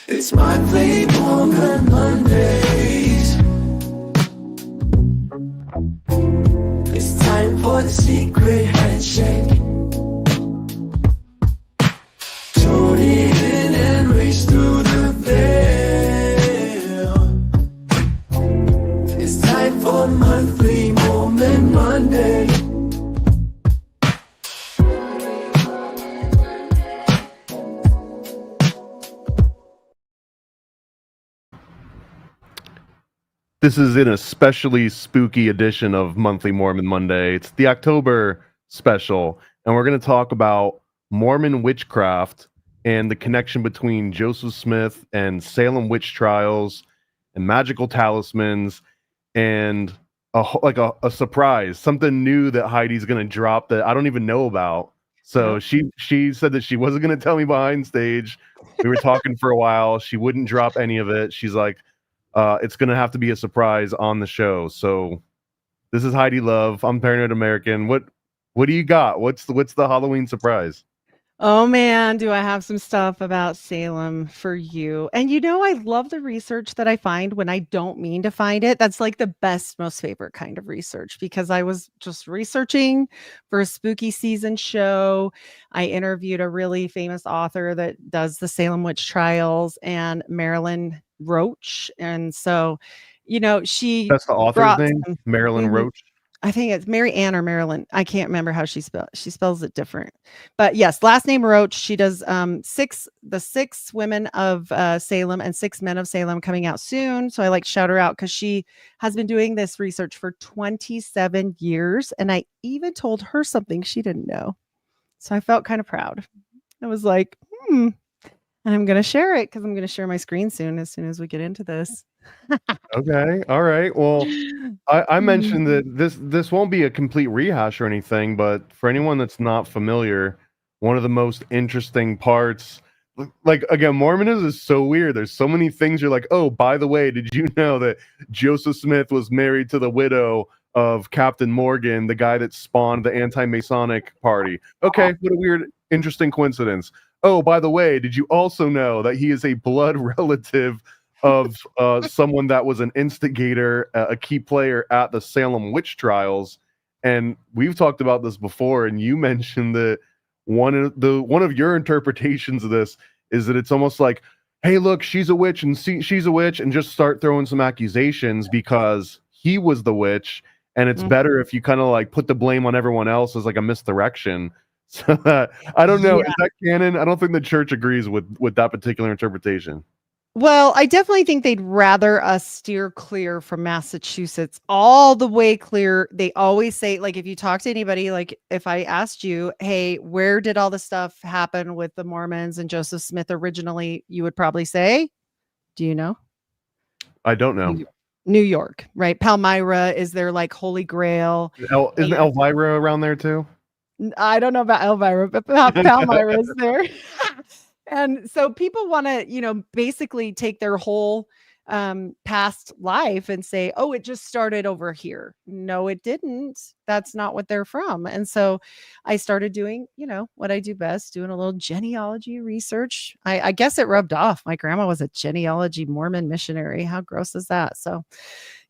It's monthly Mormon Mondays. It's time for the secret handshake. Tune in and race through the veil. It's time for monthly Mormon Monday. This is an especially spooky edition of Monthly Mormon Monday. It's the October Special, and we're going to talk about Mormon Witchcraft and the connection between Joseph Smith and Salem Witch Trials and magical talismans and a surprise, something new that Heidi's going to drop that I don't even know about. So she said that she wasn't going to tell me behind stage. We were talking for a while. She wouldn't drop any of it. She's like, it's going to have to be a surprise on the show. So this is Heidi Love. I'm Paranoid American. What do you got? What's the Halloween surprise? Oh man, do I have some stuff about Salem for you. And I love the research that I find when I don't mean to find it. That's like the best, most favorite kind of research, because I was just researching for a spooky season show. I interviewed a really famous author that does the Salem Witch Trials, and Marilyn Roach. And so, she That's the author's brought name, Marilyn Roach. I think it's Mary Ann or Marilyn. I can't remember how she spells it different. But yes, last name Roach. She does the six women of Salem and 6 men of Salem coming out soon. So I like to shout her out because she has been doing this research for 27 years. And I even told her something she didn't know. So I felt kind of proud. I was like, and I'm going to share it because I'm going to share my screen soon as we get into this. Okay. All right. Well, I mentioned that this won't be a complete rehash or anything, but for anyone that's not familiar, one of the most interesting parts, like again, Mormonism is so weird. There's so many things you're like, oh, by the way, did you know that Joseph Smith was married to the widow of Captain Morgan, the guy that spawned the anti-Masonic party? Okay, what a weird, interesting coincidence. Oh, by the way, did you also know that he is a blood relative of someone that was an instigator, a key player at the Salem Witch Trials? And we've talked about this before, and you mentioned that one of your interpretations of this is that it's almost like, hey, look, she's a witch, and she's a witch, and just start throwing some accusations because he was the witch, and it's better if you kind of like put the blame on everyone else as like a misdirection. So that, I don't know, is that canon? I don't think the church agrees with that particular interpretation. Well, I definitely think they'd rather us steer clear from Massachusetts, all the way clear. They always say, like, if you talk to anybody, like if I asked you, hey, where did all the stuff happen with the Mormons and Joseph Smith originally? You would probably say, do you know? I don't know. New York, right? Palmyra is their like holy grail. Isn't Elvira around there too? I don't know about Elvira, but Palmyra is there. And so people want to, basically take their whole past life and say, oh, it just started over here. No, it didn't. That's not what they're from. And so I started doing, what I do best, doing a little genealogy research. I guess it rubbed off. My grandma was a genealogy Mormon missionary. How gross is that? So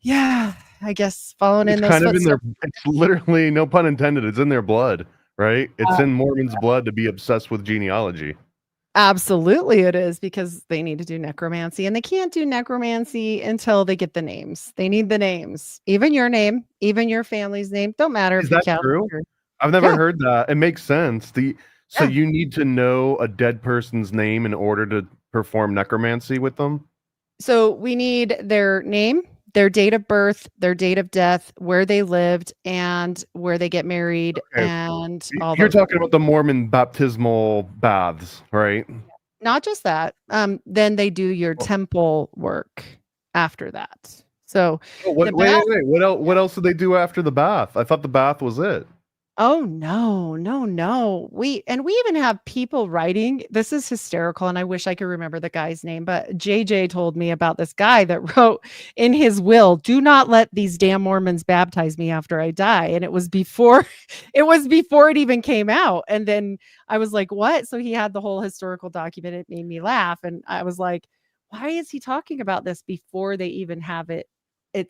yeah, I guess following in those kind of footsteps. in their, it's literally, no pun intended, it's in their blood, right? It's in Mormons' blood to be obsessed with genealogy. Absolutely it is, because they need to do necromancy, and they can't do necromancy until they get the names. They need the names, even your name, even your family's name. Don't matter. Is that true? I've never heard that. It makes sense. So you need to know a dead person's name in order to perform necromancy with them? So we need their name, their date of birth, their date of death, where they lived, and where they get married. Okay. And all you're talking about the Mormon baptismal baths, right? Not just that. Then they do your temple work after that. So wait. What else did they do after the bath? I thought the bath was it. Oh, no. We even have people writing. This is hysterical, and I wish I could remember the guy's name, but JJ told me about this guy that wrote in his will, "Do not let these damn Mormons baptize me after I die." And it was before it even came out. And then I was like, "What?" So he had the whole historical document. It made me laugh, and I was like, why is he talking about this before they even have it?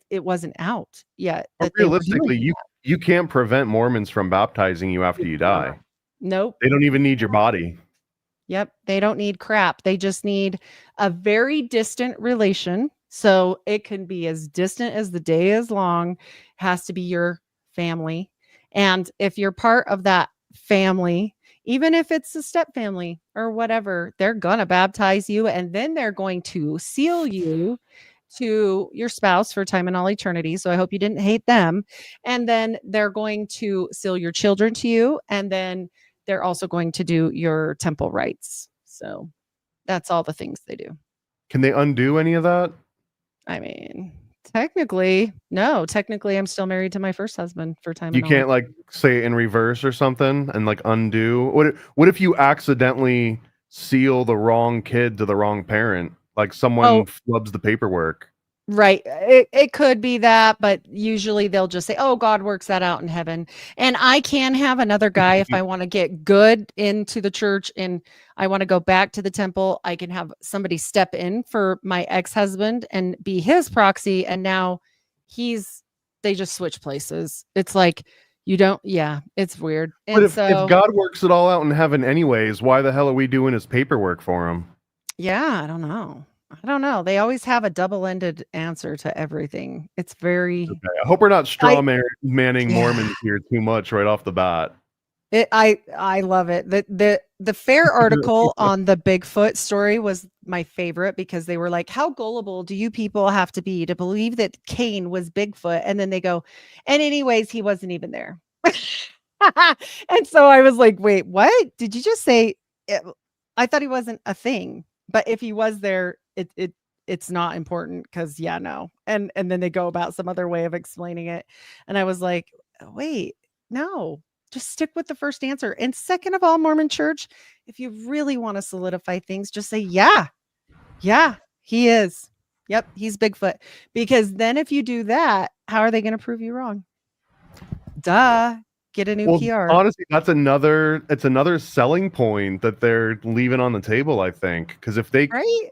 It wasn't out yet Or that they were realistically, doing you can't prevent Mormons from baptizing you after that. you die. Nope. They don't even need your body. Yep. They don't need crap. They just need a very distant relation. So it can be as distant as the day is long, has to be your family. And if you're part of that family, even if it's a step family or whatever, they're going to baptize you and then they're going to seal you to your spouse for time and all eternity. So I hope you didn't hate them. And then they're going to seal your children to you. And then they're also going to do your temple rites. So that's all the things they do. Can they undo any of that? I mean, technically, no. Technically, I'm still married to my first husband for time You and all. can't like say it in reverse or something and like undo. What if you accidentally seal the wrong kid to the wrong parent? Like someone Oh, flubs the paperwork. right. It could be that, but usually they'll just say, "Oh, God works that out in heaven." And I can have another guy if I want to get good into the church and I want to go back to the temple. I can have somebody step in for my ex-husband and be his proxy. And now they just switch places. It's like you don't, yeah, it's weird. But And if so, God works it all out in heaven anyways, why the hell are we doing his paperwork for him? yeah, I don't know. I don't know. They always have a double-ended answer to everything. It's very, Okay, I hope we're not I, manning yeah. Mormons here too much right off the bat. I love it. The fair article on the Bigfoot story was my favorite because they were like, "How gullible do you people have to be to believe that Cain was Bigfoot?" And then they go, "And anyways, he wasn't even there." And so I was like, "Wait, what? Did you just say it, I thought he wasn't a thing, but if he was there, it's not important because yeah, no." And then they go about some other way of explaining it. And I was like, "Wait, no. Just stick with the first answer." And second of all, Mormon church, if you really want to solidify things, just say, yeah, he is. Yep, he's Bigfoot. Because then if you do that, how are they going to prove you wrong? Duh. Get a new Well, PR. honestly, it's another selling point that they're leaving on the table, I think. Because Right?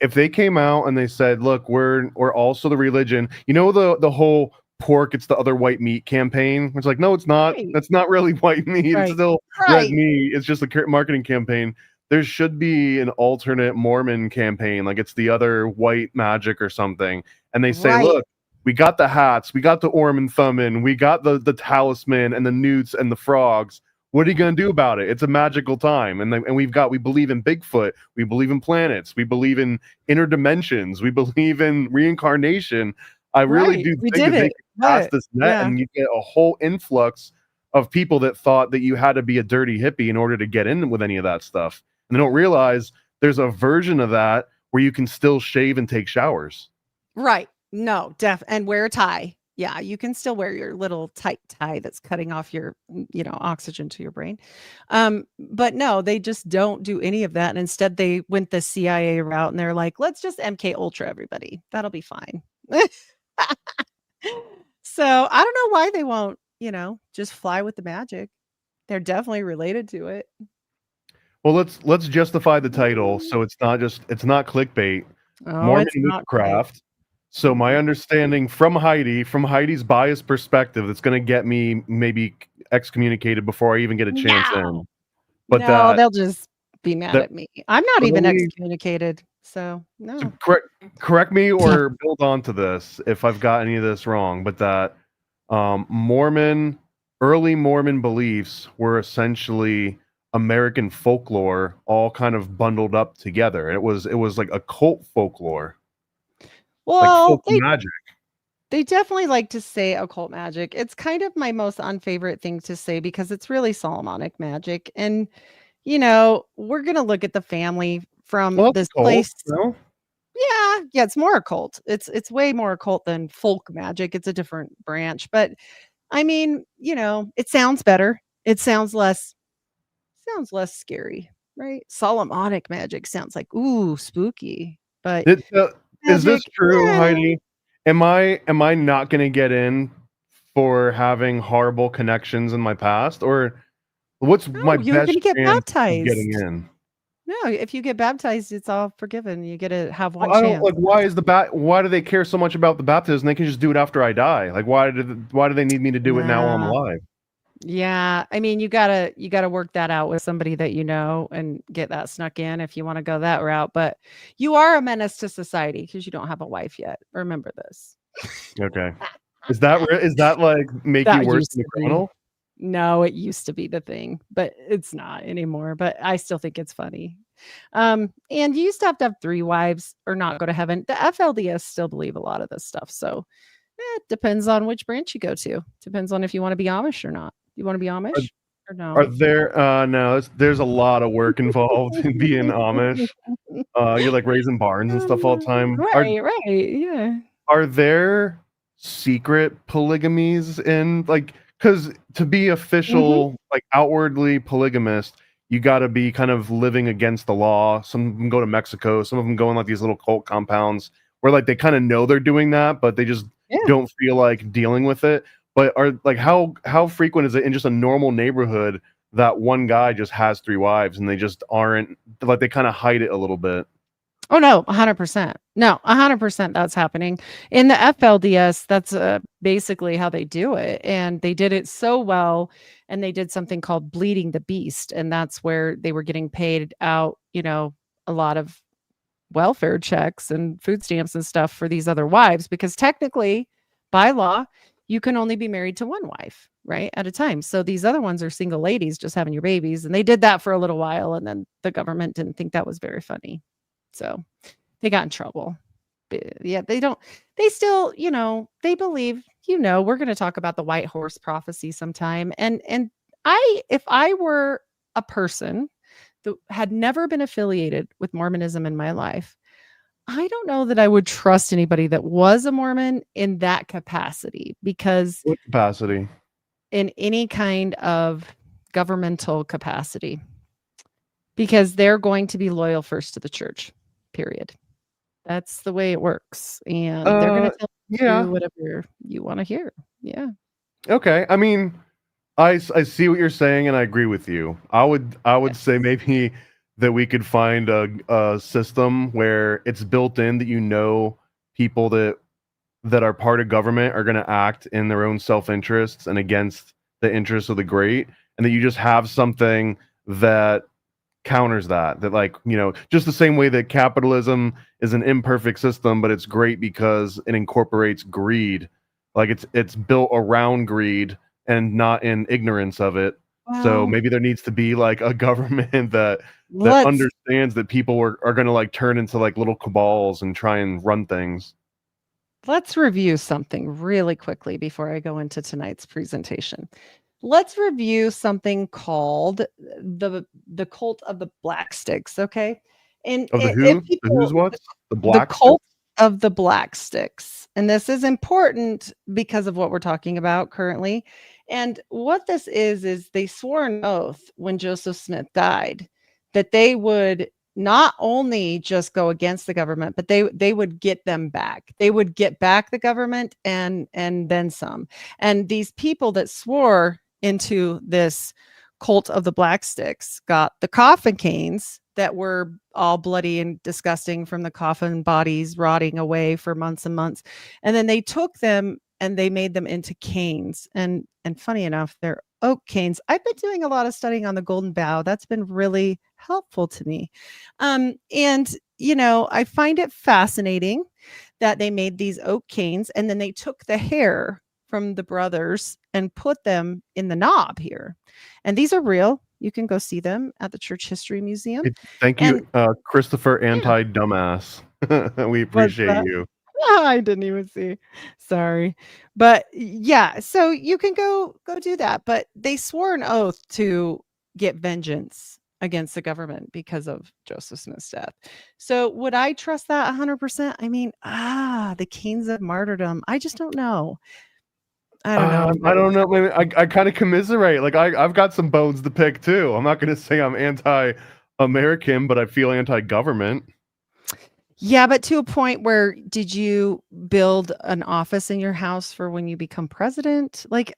if they came out and they said, "Look, we're also the religion," you know, the whole pork, it's the other white meat campaign. It's like, no, it's not. Right. That's not really white meat. It's Right. still red Right. meat. It's just a marketing campaign. There should be an alternate Mormon campaign, like it's the other white magic or something. And they say, Right. look, we got the hats, we got the Orm and Thumbin, we got the talisman and the newts and the frogs. What are you going to do about it? It's a magical time. And we believe in Bigfoot. We believe in planets. We believe in interdimensions. We believe in reincarnation. I really Right. do We think did that they it. can pass What? this net Yeah. and you get a whole influx of people that thought that you had to be a dirty hippie in order to get in with any of that stuff. And they don't realize there's a version of that where you can still shave and take showers. Right. No, and wear a tie. Yeah, you can still wear your little tight tie that's cutting off your, oxygen to your brain. But no, they just don't do any of that. And instead they went the CIA route and they're like, let's just MK Ultra everybody. That'll be fine. So I don't know why they won't, just fly with the magic. They're definitely related to it. Well, let's justify the title so it's not clickbait. Oh, Mormon it's not Witchcraft. So my understanding from Heidi's biased perspective, that's going to get me maybe excommunicated before I even get a chance in. But no, they'll just be mad that at me. I'm not but even let me- excommunicated. So no. so correct me or build on to this if I've got any of this wrong. But that early Mormon beliefs were essentially American folklore, all kind of bundled up together. It was like occult folklore, like Well, folk magic. they definitely like to say occult magic. It's kind of my most unfavorite thing to say because it's really Solomonic magic. And, we're going to look at the family from Well, this it's occult, place. no? Yeah, it's more occult. It's way more occult than folk magic. It's a different branch. But I mean, it sounds better. It sounds less scary, right? Solomonic magic sounds like, ooh, spooky. But Is this magic, true, eh. Heidi? Am I not going to get in for having horrible connections in my past, or what's my Oh, you're best gonna get chance of getting baptized. in? No, if you get baptized, it's all forgiven. You get to have one Well, I don't chance. like. Why do they care so much about the baptism? They can just do it after I die. Like, why do they need me to do it now while I'm Nah. alive? Yeah, I mean, you gotta work that out with somebody that you know and get that snuck in if you want to go that route. But you are a menace to society because you don't have a wife yet. Remember this. Okay, is that like make you That worse used than a to be. criminal? No, it used to be the thing, but it's not anymore. But I still think it's funny. And you used to have 3 wives or not go to heaven. The FLDS still believe a lot of this stuff. So it depends on which branch you go to. Depends on if you want to be Amish or not. You want to be Amish or Are no? there? No, there's a lot of work involved in being Amish. You're like raising barns and stuff all the time. Right, yeah. Are there secret polygamies in like because to be Mhm. official, like outwardly polygamist, you got to be kind of living against the law. Some of them go to Mexico, some of them go in like these little cult compounds where like they kind of know they're doing that, but they just Yeah. don't feel like dealing with it. But are like how frequent is it in just a normal neighborhood that one guy just has 3 wives and they just aren't like they kind of hide it a little bit? Oh no, 100%. No, 100% that's happening. In the FLDS, that's basically how they do it. And they did it so well. And they did something called bleeding the beast. And that's where they were getting paid out, a lot of welfare checks and food stamps and stuff for these other wives because technically, by law, you can only be married to one wife, right, at a time. So these other ones are single ladies just having your babies. And they did that for a little while. And then the government didn't think that was very funny. So they got in trouble. Yeah, they still, they believe, we're going to talk about the white horse prophecy sometime. And if I were a person that had never been affiliated with Mormonism in my life, I don't know that I would trust anybody that was a Mormon in that capacity because What capacity? in any kind of governmental capacity, because they're going to be loyal first to the church, period. That's the way it works. And they're going to tell you to Yeah. do whatever you want to hear. Yeah. Okay. I mean, I see what you're saying, and I agree with you. I would say Yes. maybe that we could find a system where it's built in that people that are part of government are going to act in their own self-interests and against the interests of the great, and that you just have something that counters that like just the same way that capitalism is an imperfect system but it's great because it incorporates greed, like it's built around greed and not in ignorance of it. So Well, maybe there needs to be like a government that let's understands that people are going to like turn into like little cabals and try and run things. let's review something really quickly before I go into tonight's presentation. Let's review something called the cult of the black sticks, okay? And Of the if who? The who's people what's? The the black cult of the black sticks. And this is important because of what we're talking about currently. And what this is they swore an oath when Joseph Smith died that they would not only just go against the government, but they would get them back. They would get back the government and then some. And these people that swore into this cult of the black sticks got the coffin canes that were all bloody and disgusting from the coffin bodies rotting away for months and months. And then they took them and they made them into canes. And funny enough, they're oak canes. I've been doing a lot of studying on the golden bough. That's been really helpful to me. And I find it fascinating that they made these oak canes and then they took the hair from the brothers and put them in the knob here. And these are real. You can go see them at the Church History Museum. Thank you, Christopher Anti-Dumbass. We appreciate you. I didn't even see. Sorry. But yeah, so you can go do that. But they swore an oath to get vengeance against the government because of Joseph Smith's death. So would I trust that 100%? I mean, the canes of martyrdom. I just don't know. I don't know. I don't know. Maybe I kind of commiserate. Like I've got some bones to pick too. I'm not going to say I'm anti-American, but I feel anti-government. Yeah, but to a point where did you build an office in your house for when you become president? Like,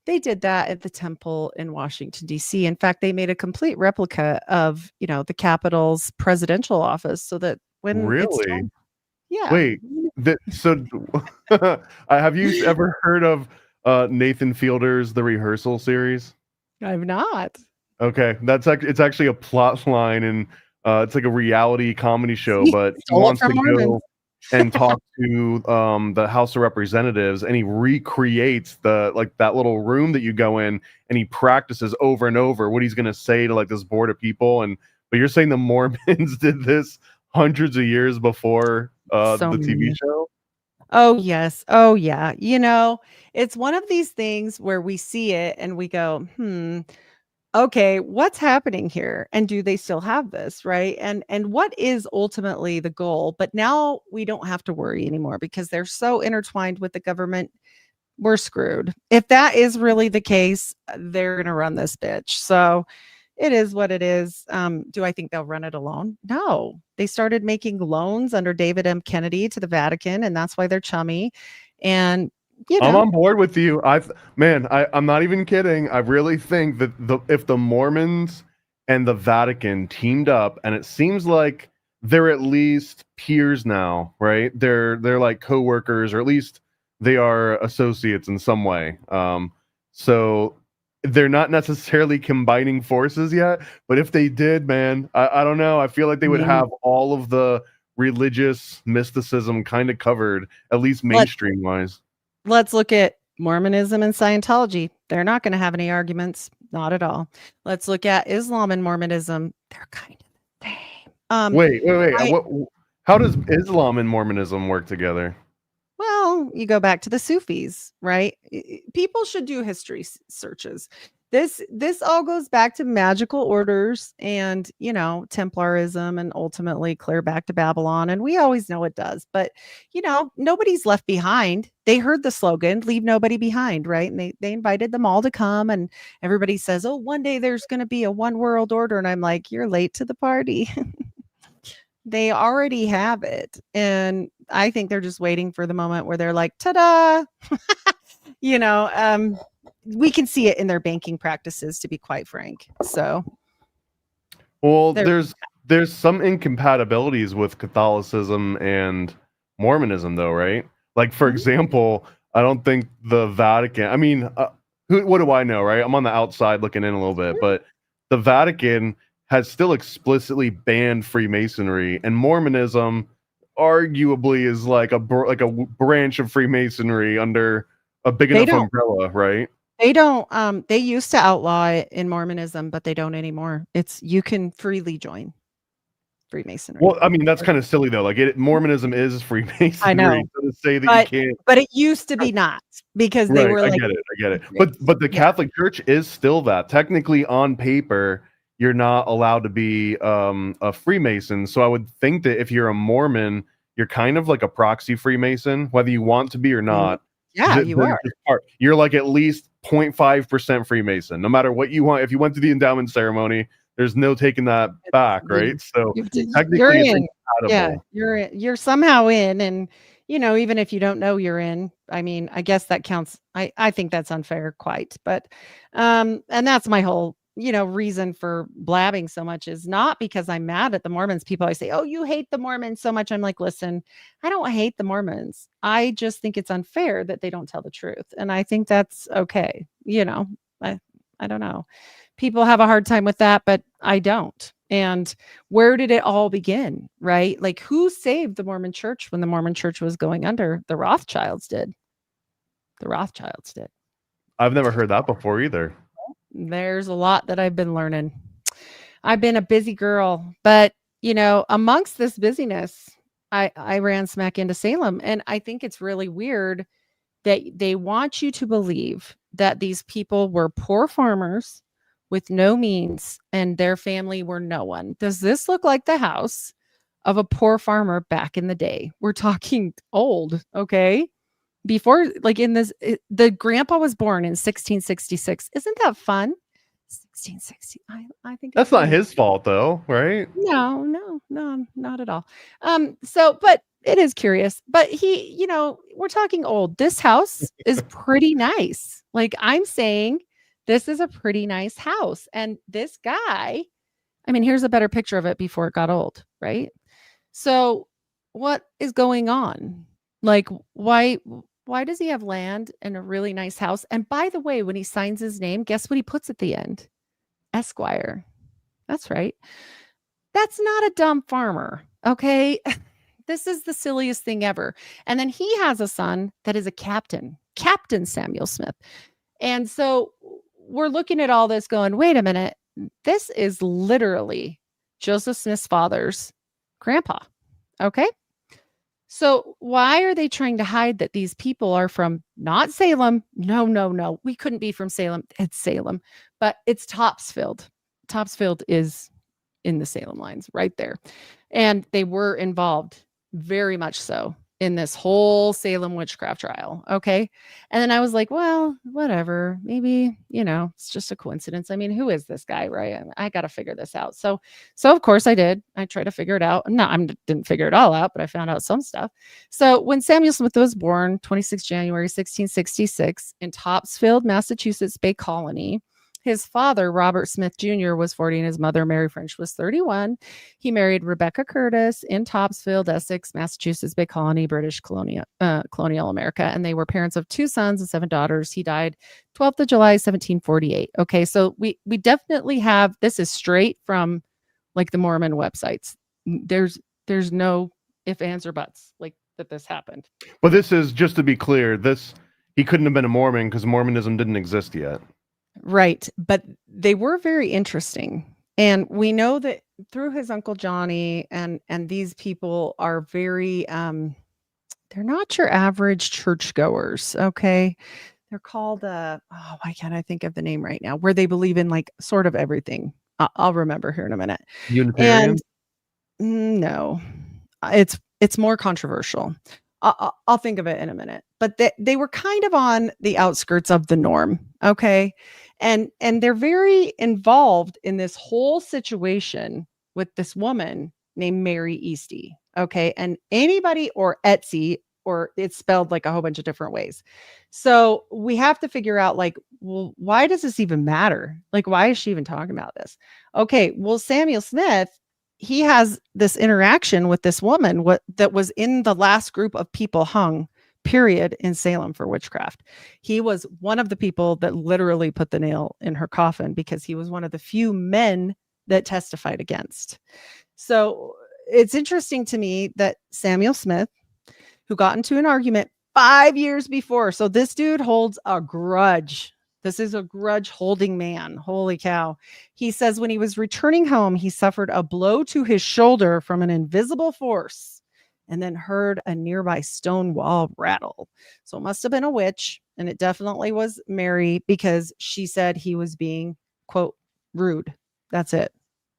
They did that at the temple in Washington, D.C. In fact, they made a complete replica of, the Capitol's presidential office so that when it's Really? time, yeah. Wait, so have you ever heard of Nathan Fielder's The Rehearsal series? I've not. Okay, it's actually a plot line, and it's like a reality comedy show, See, but he stole it wants from to Mormons. go and talk to the House of Representatives, and he recreates that little room that you go in, and he practices over and over what he's gonna say to like this board of people. But you're saying the Mormons did this hundreds of years before So the TV many. show? Oh, yes. Oh, yeah. It's one of these things where we see it and we go, okay, what's happening here? And do they still have this, right? And what is ultimately the goal? But now we don't have to worry anymore because they're so intertwined with the government. We're screwed. If that is really the case, they're going to run this bitch. So it is what it is. Do I think they'll run it alone? No. They started making loans under David M. Kennedy to the Vatican, and that's why they're chummy. And I'm on board with you. I'm not even kidding. I really think that if the Mormons and the Vatican teamed up, and it seems like they're at least peers now, right? They're like co-workers, or at least they are associates in some way. So they're not necessarily combining forces yet, but if they did, man, I don't know. I feel like they would have all of the religious mysticism kind of covered, at least mainstream wise. Let's look at Mormonism and Scientology. They're not going to have any arguments. Not at all. Let's look at Islam and Mormonism. They're kind of the same. Wait. How does Islam and Mormonism work together? Well, you go back to the Sufis, right? People should do history searches. This all goes back to magical orders and, Templarism, and ultimately clear back to Babylon. And we always know it does. But, nobody's left behind. They heard the slogan, leave nobody behind, right? And they invited them all to come. And everybody says, oh, one day there's going to be a one world order. And I'm like, you're late to the party. They already have it. And I think they're just waiting for the moment where they're like, ta-da. We can see it in their banking practices, to be quite frank. So, well, there's some incompatibilities with Catholicism and Mormonism, though, right? Like, for example, I don't think the Vatican. I mean, what do I know, right? I'm on the outside looking in a little bit, but the Vatican has still explicitly banned Freemasonry, and Mormonism arguably is like a branch of Freemasonry under a big enough umbrella, right? They don't. They used to outlaw it in Mormonism, but they don't anymore. You can freely join Freemasonry. Well, I mean, that's kind of silly though. Like, Mormonism is Freemasonry. I know. So to say that you can't, but it used to be not, because they were like. I get it. But the Catholic Church is still that. Technically, on paper, you're not allowed to be a Freemason. So I would think that if you're a Mormon, you're kind of like a proxy Freemason, whether you want to be or not. Yeah, you are. You're like at least 0.5% Freemason, no matter what you want. If you went to the endowment ceremony, there's no taking that back, right? So technically, you're it's in. incompatible. Yeah, you're somehow in, and even if you don't know you're in, I mean, I guess that counts. I think that's unfair, quite, but and that's my whole reason for blabbing so much, is not because I'm mad at the Mormons. People always say, oh, you hate the Mormons so much. I'm like, listen, I don't hate the Mormons. I just think it's unfair that they don't tell the truth. And I think that's okay. I don't know. People have a hard time with that, but I don't. And where did it all begin, right? Like, who saved the Mormon church when the Mormon church was going under? The Rothschilds did. I've never heard that before either. There's a lot that I've been learning. I've been a busy girl, but amongst this busyness, I ran smack into Salem. And I think it's really weird that they want you to believe that these people were poor farmers with no means and their family were no one. Does this look like the house of a poor farmer back in the day? We're talking old, okay? Before, like, the grandpa was born in 1666. Isn't that fun? 1660. I think that's not his fault, though, right? No, not at all. But it is curious, but we're talking old. This house is pretty nice. Like, I'm saying this is a pretty nice house. And this guy, I mean, here's a better picture of it before it got old, right? So what is going on? Like, why does he have land and a really nice house? And by the way, when he signs his name, guess what he puts at the end? Esquire. That's right. That's not a dumb farmer. Okay. This is the silliest thing ever. And then he has a son that is a captain, Captain Samuel Smith. And so we're looking at all this going, wait a minute. This is literally Joseph Smith's father's grandpa. Okay. So why are they trying to hide that these people are from not Salem? No. We couldn't be from Salem. It's Salem, but it's Topsfield. Topsfield is in the Salem lines right there. And they were involved very much so in this whole Salem witchcraft trial. Okay. And then I was like, well, whatever. Maybe, it's just a coincidence. I mean, who is this guy? Right. I got to figure this out. So of course I did. I tried to figure it out. No, I didn't figure it all out, but I found out some stuff. So when Samuel Smith was born, 26 January, 1666 in Topsfield, Massachusetts Bay Colony, his father, Robert Smith Jr., was 40 and his mother, Mary French, was 31. He married Rebecca Curtis in Topsfield, Essex, Massachusetts Bay Colony, British colonial America. And they were parents of 2 sons and 7 daughters. He died 12th of July, 1748. Okay, so we definitely have, this is straight from like the Mormon websites. There's no ifs, ands, or buts like that this happened. But this is, just to be clear, he couldn't have been a Mormon because Mormonism didn't exist yet. Right. But they were very interesting. And we know that through his Uncle Johnny and these people are very, they're not your average churchgoers. Okay. They're called, why can't I think of the name right now? Where they believe in like sort of everything. I'll remember here in a minute. Unitarian? And no, it's more controversial. I'll think of it in a minute, but they were kind of on the outskirts of the norm. Okay. And they're very involved in this whole situation with this woman named Mary Easty. Okay. And anybody, or Etsy, or it's spelled like a whole bunch of different ways. So we have to figure out like, well, why does this even matter? Like, why is she even talking about this? Okay. Well, Samuel Smith, he has this interaction with this woman that was in the last group of people hung, period, in Salem for witchcraft. He was one of the people that literally put the nail in her coffin because he was one of the few men that testified against. So it's interesting to me that Samuel Smith, who got into an argument 5 years before, so this dude holds a grudge. This is a grudge holding man. Holy cow. He says when he was returning home, he suffered a blow to his shoulder from an invisible force and then heard a nearby stone wall rattle. So it must have been a witch. And it definitely was Mary because she said he was being, quote, rude. That's it.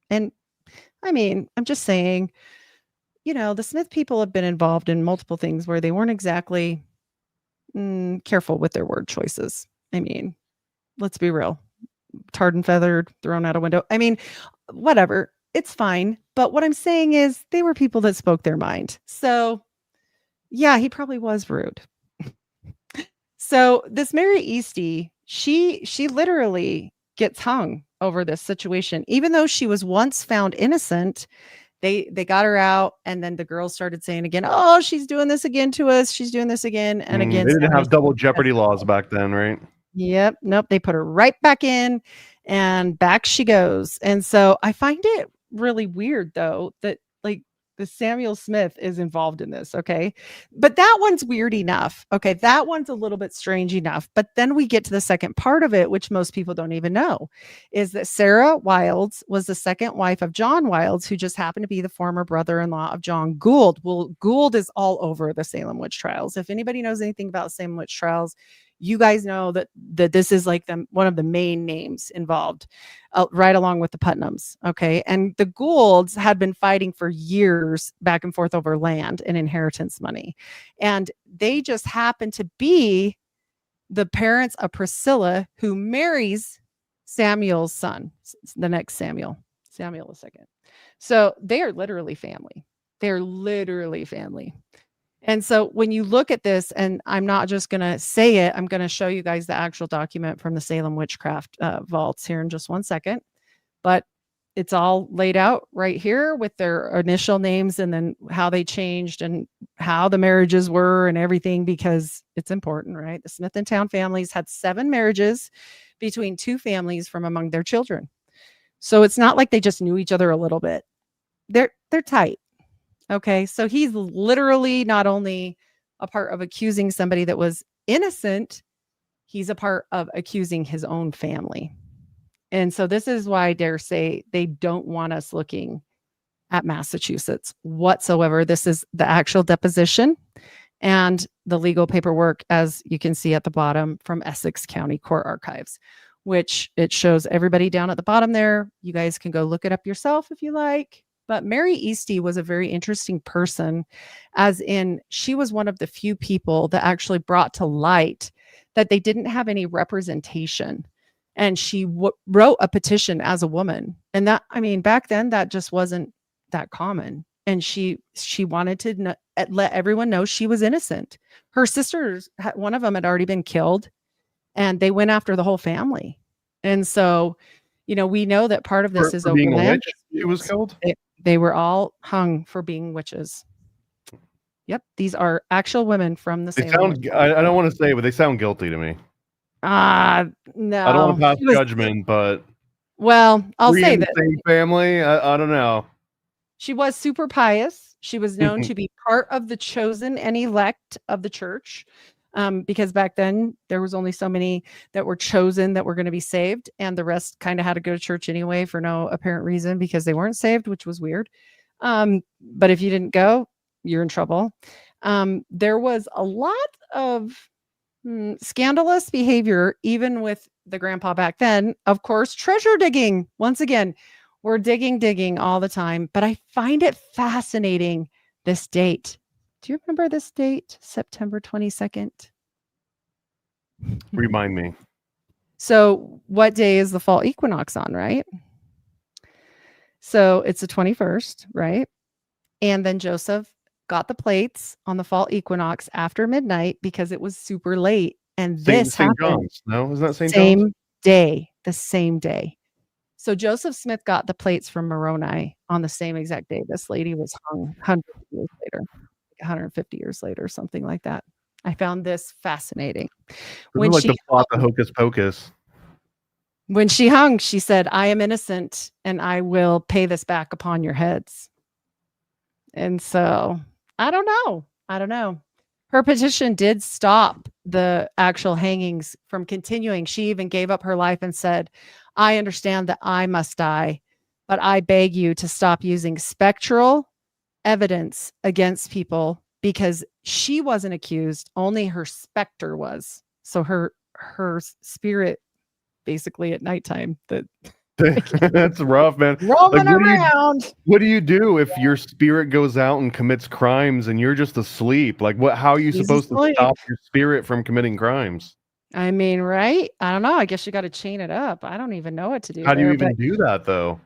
And I mean, I'm just saying, the Smith people have been involved in multiple things where they weren't exactly careful with their word choices. I mean, let's be real. Tarred and feathered, thrown out a window. I mean, whatever. It's fine. But what I'm saying is they were people that spoke their mind. So yeah, he probably was rude. So this Mary Easty, she literally gets hung over this situation. Even though she was once found innocent, they got her out, and then the girls started saying again, oh, she's doing this again to us. She's doing this again and again. They didn't have double jeopardy laws back then, right? Yep. Nope. They put her right back in and back she goes. And so I find it really weird though, that like the Samuel Smith is involved in this. Okay. But that one's weird enough. Okay. That one's a little bit strange enough. But then we get to the second part of it, which most people don't even know, is that Sarah Wilds was the second wife of John Wilds, who just happened to be the former brother-in-law of John Gould. Well, Gould is all over the Salem Witch Trials. If anybody knows anything about Salem Witch Trials, you guys know that this is like one of the main names involved, right along with the Putnams. Okay. And the Goulds had been fighting for years back and forth over land and inheritance money. And they just happen to be the parents of Priscilla, who marries Samuel's son, the next Samuel II. So they are literally family. They're literally family. And so when you look at this, and I'm not just going to say it, I'm going to show you guys the actual document from the Salem Witchcraft vaults here in just one second. But it's all laid out right here with their initial names and then how they changed and how the marriages were and everything, because it's important, right? The Smith and Town families had 7 marriages between 2 families from among their children. So it's not like they just knew each other a little bit. They're tight. Okay. So he's literally not only a part of accusing somebody that was innocent, he's a part of accusing his own family. And so this is why I dare say they don't want us looking at Massachusetts whatsoever. This is the actual deposition and the legal paperwork, as you can see at the bottom, from Essex County Court Archives, which it shows everybody down at the bottom there. You guys can go look it up yourself if you like. But Mary Eastie was a very interesting person, as in she was one of the few people that actually brought to light that they didn't have any representation. And she wrote a petition as a woman. And that, I mean, back then that just wasn't that common. And she wanted to let everyone know she was innocent. Her sisters, one of them had already been killed, and they went after the whole family. And so, you know, we know that part of this is over being a land. witch, she was killed. They were all hung for being witches. Yep, these are actual women from the They Salem. sound. I don't want to say, but they sound guilty to me. No. I don't want to pass judgment, but well, I'll say that same family. I don't know. She was super pious. She was known to be part of the chosen and elect of the church, because back then there was only so many that were chosen that were going to be saved, and the rest kind of had to go to church anyway for no apparent reason because they weren't saved, which was weird. But if you didn't go, you're in trouble. There was a lot of scandalous behavior, even with the grandpa back then. Of course, treasure digging. Once again, we're digging all the time. But I find it fascinating, this date. Do you remember this date? September 22nd? Remind me. So what day is the fall equinox on, right? So it's the 21st, right? And then Joseph got the plates on the fall equinox after midnight because it was super late. And this St. happened John's. No, isn't that St. same John's? day, the same day. So Joseph Smith got the plates from Moroni on the same exact day. This lady was hung 100 years later, 150 years later, something like that. I found this fascinating. When like the plot of Hocus Pocus. When she hung, she said, "I am innocent and I will pay this back upon your heads." And so I don't know. Her petition did stop the actual hangings from continuing. She even gave up her life and said, "I understand that I must die, but I beg you to stop using spectral evidence against people," because she wasn't accused, only her specter was. So her spirit basically at nighttime that That's rough, man. roaming around. What do you do if your spirit goes out and commits crimes and you're just asleep? Like, how are you supposed to stop your spirit from committing crimes? I mean, right? I don't know. I guess you got to chain it up. I don't even know what to do. How do you even do that, though?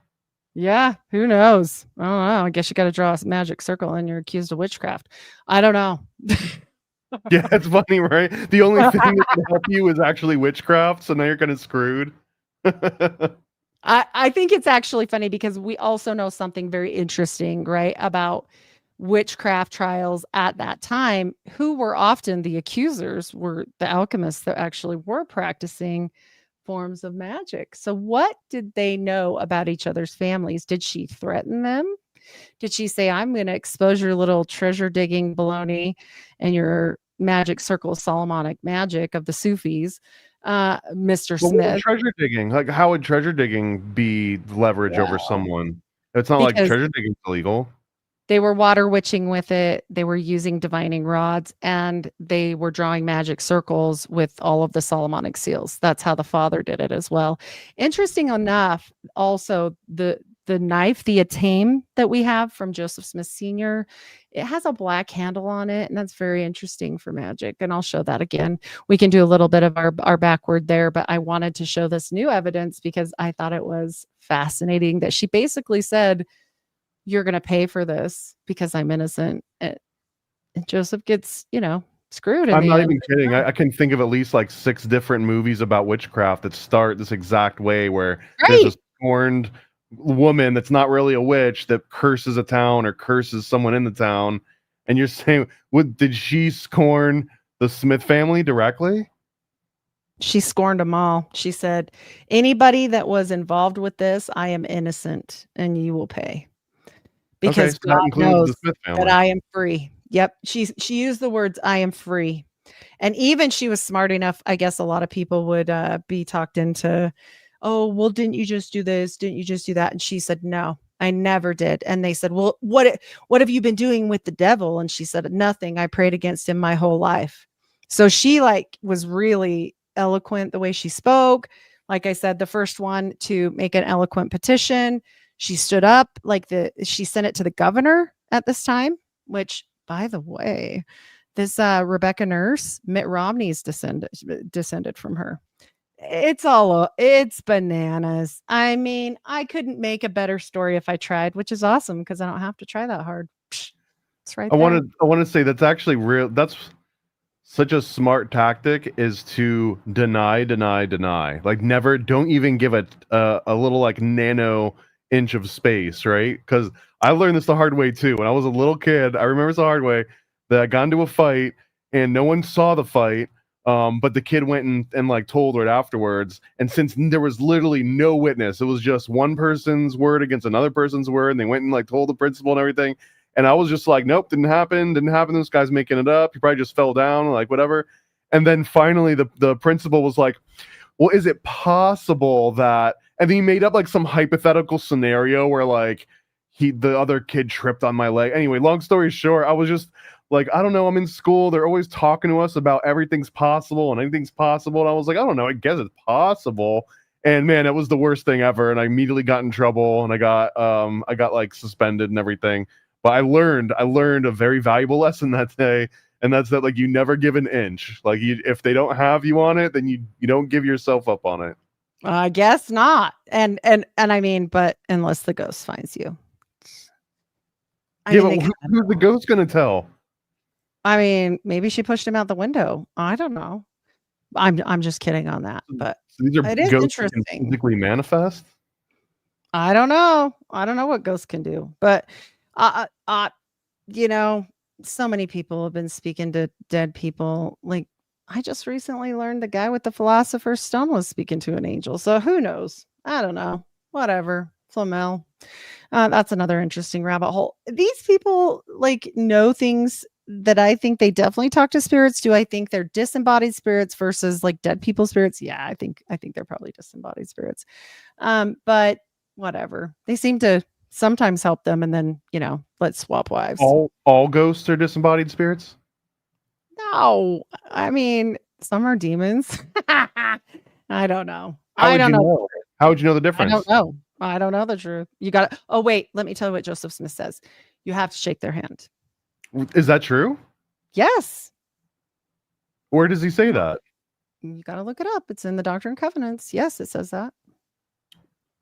Yeah, who knows? I don't know. I guess you got to draw a magic circle and you're accused of witchcraft. I don't know. Yeah, it's funny, right? The only thing that can help you is actually witchcraft, so now you're kind of screwed. I think it's actually funny because we also know something very interesting, right, about witchcraft trials at that time. Who were often the accusers were the alchemists that actually were practicing forms of magic. So what did they know about each other's families? Did she threaten them? Did she say, "I'm going to expose your little treasure digging baloney and your magic circle Solomonic magic of the Sufis, Mr. Smith"? Treasure digging, like how would treasure digging be leverage over someone? It's not like treasure digging is illegal. They were water witching with it. They were using divining rods, and they were drawing magic circles with all of the Solomonic seals. That's how the father did it as well. Interesting enough, also the knife, the Atame that we have from Joseph Smith Sr., it has a black handle on it, and that's very interesting for magic. And I'll show that again. We can do a little bit of our backward there, but I wanted to show this new evidence because I thought it was fascinating that she basically said, "You're going to pay for this because I'm innocent." Joseph gets, screwed in I'm the not end. even kidding. I can think of at least like 6 different movies about witchcraft that start this exact way, where there's a Right. scorned woman that's not really a witch that curses a town or curses someone in the town. And you're saying, did she scorn the Smith family directly? She scorned them all. She said, anybody that was involved with this, I am innocent and you will pay. Okay, Because so that God includes knows the Smith that family. I am free. Yep. She used the words, I am free. And even she was smart enough, I guess a lot of people would be talked into, oh, well, didn't you just do this? Didn't you just do that? And she said, no, I never did. And they said, well, what have you been doing with the devil? And she said, nothing. I prayed against him my whole life. So she was really eloquent the way she spoke. Like I said, the first one to make an eloquent petition. She stood up she sent it to the governor at this time, which, by the way, this Rebecca Nurse, Mitt Romney's descended from her. It's bananas. I mean, I couldn't make a better story if I tried, which is awesome because I don't have to try that hard. It's right there. I want to say that's actually real. That's such a smart tactic, is to deny. Like, never, don't even give it a little like nano inch of space, right? Because I learned this the hard way too. When I was a little kid, I remember it's the hard way that I got into a fight and no one saw the fight. But the kid went and like told her afterwards. And since there was literally no witness, it was just one person's word against another person's word, and they went and like told the principal and everything. And I was just like, nope, didn't happen. This guy's making it up. He probably just fell down, like whatever. And then finally the principal was like, well, is it possible that, and then he made up like some hypothetical scenario where like the other kid tripped on my leg. Anyway, long story short, I was just like, I don't know, I'm in school. They're always talking to us about everything's possible and anything's possible. And I was like, I don't know, I guess it's possible. And man, it was the worst thing ever. And I immediately got in trouble and I got like suspended and everything. But I learned a very valuable lesson that day, and that's that like you never give an inch. Like if they don't have you on it, then you don't give yourself up on it. I guess not. And I mean, but unless the ghost finds you. But who's the ghost gonna tell? I mean, maybe she pushed him out the window. I don't know. I'm just kidding on that, but so these are it is ghosts that can interesting. physically manifest. I don't know. I don't know what ghosts can do, but so many people have been speaking to dead people. Like, I just recently learned the guy with the Philosopher's Stone was speaking to an angel. So who knows? I don't know. Whatever. Flamel. That's another interesting rabbit hole. These people like know things that I think they definitely talk to spirits. Do I think they're disembodied spirits versus like dead people spirits? Yeah, I think they're probably disembodied spirits. But whatever. They seem to sometimes help them, and then let's swap wives. All ghosts are disembodied spirits? No, I mean, some are demons. I don't know. How would you know the difference? I don't know the truth. You got to. Oh wait, let me tell you what Joseph Smith says. You have to shake their hand. Is that true? Yes. Where does he say that? You got to look it up. It's in the Doctrine and Covenants. Yes, it says that.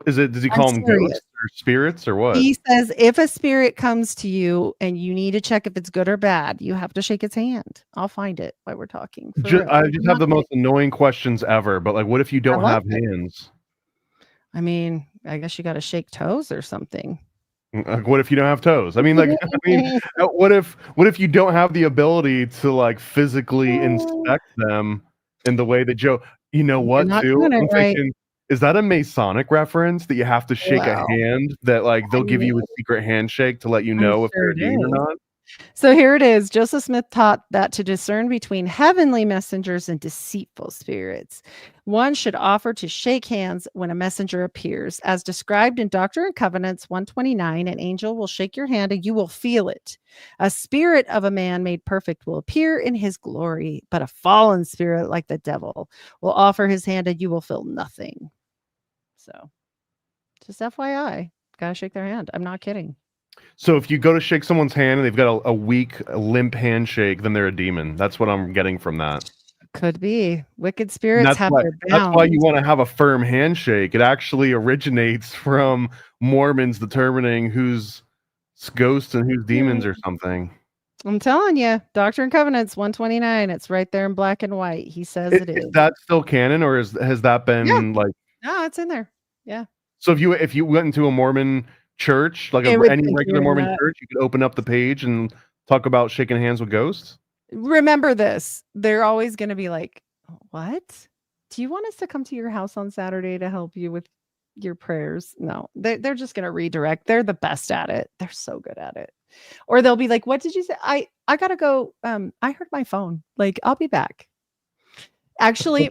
Does he call them ghosts or spirits or what? He says if a spirit comes to you and you need to check if it's good or bad, you have to shake its hand. I'll find it while we're talking. I just have the most annoying questions ever, but like, what if you don't have hands? I mean, I guess you got to shake toes or something. What if you don't have toes? I mean, like, what if you don't have the ability to like physically inspect them in the way that Joe? You know what? Too, I'm thinking, is that a Masonic reference that you have to shake a hand? That like they'll give you a secret handshake to let you know if they're a demon or not? So here it is. Joseph Smith taught that to discern between heavenly messengers and deceitful spirits, one should offer to shake hands when a messenger appears. As described in Doctrine and Covenants 129, an angel will shake your hand and you will feel it. A spirit of a man made perfect will appear in his glory, but a fallen spirit like the devil will offer his hand and you will feel nothing. So just FYI, gotta shake their hand. I'm not kidding. So if you go to shake someone's hand and they've got a weak, limp handshake, then they're a demon. That's what I'm getting from that. Could be. Wicked spirits have their bounds. That's why you want to have a firm handshake. It actually originates from Mormons determining who's ghosts and who's demons or something. I'm telling you, Doctrine and Covenants 129. It's right there in black and white. He says it is. Is that still canon, or has that Yeah. been like? No, it's in there. Yeah. So if you went into a Mormon church, like It would any take you regular in Mormon that. church, you could open up the page and talk about shaking hands with ghosts? Remember this. They're always going to be like, what? Do you want us to come to your house on Saturday to help you with your prayers? No, they're just going to redirect. They're the best at it. They're so good at it. Or they'll be like, what did you say? I got to go. I heard my phone. Like, I'll be back. Actually,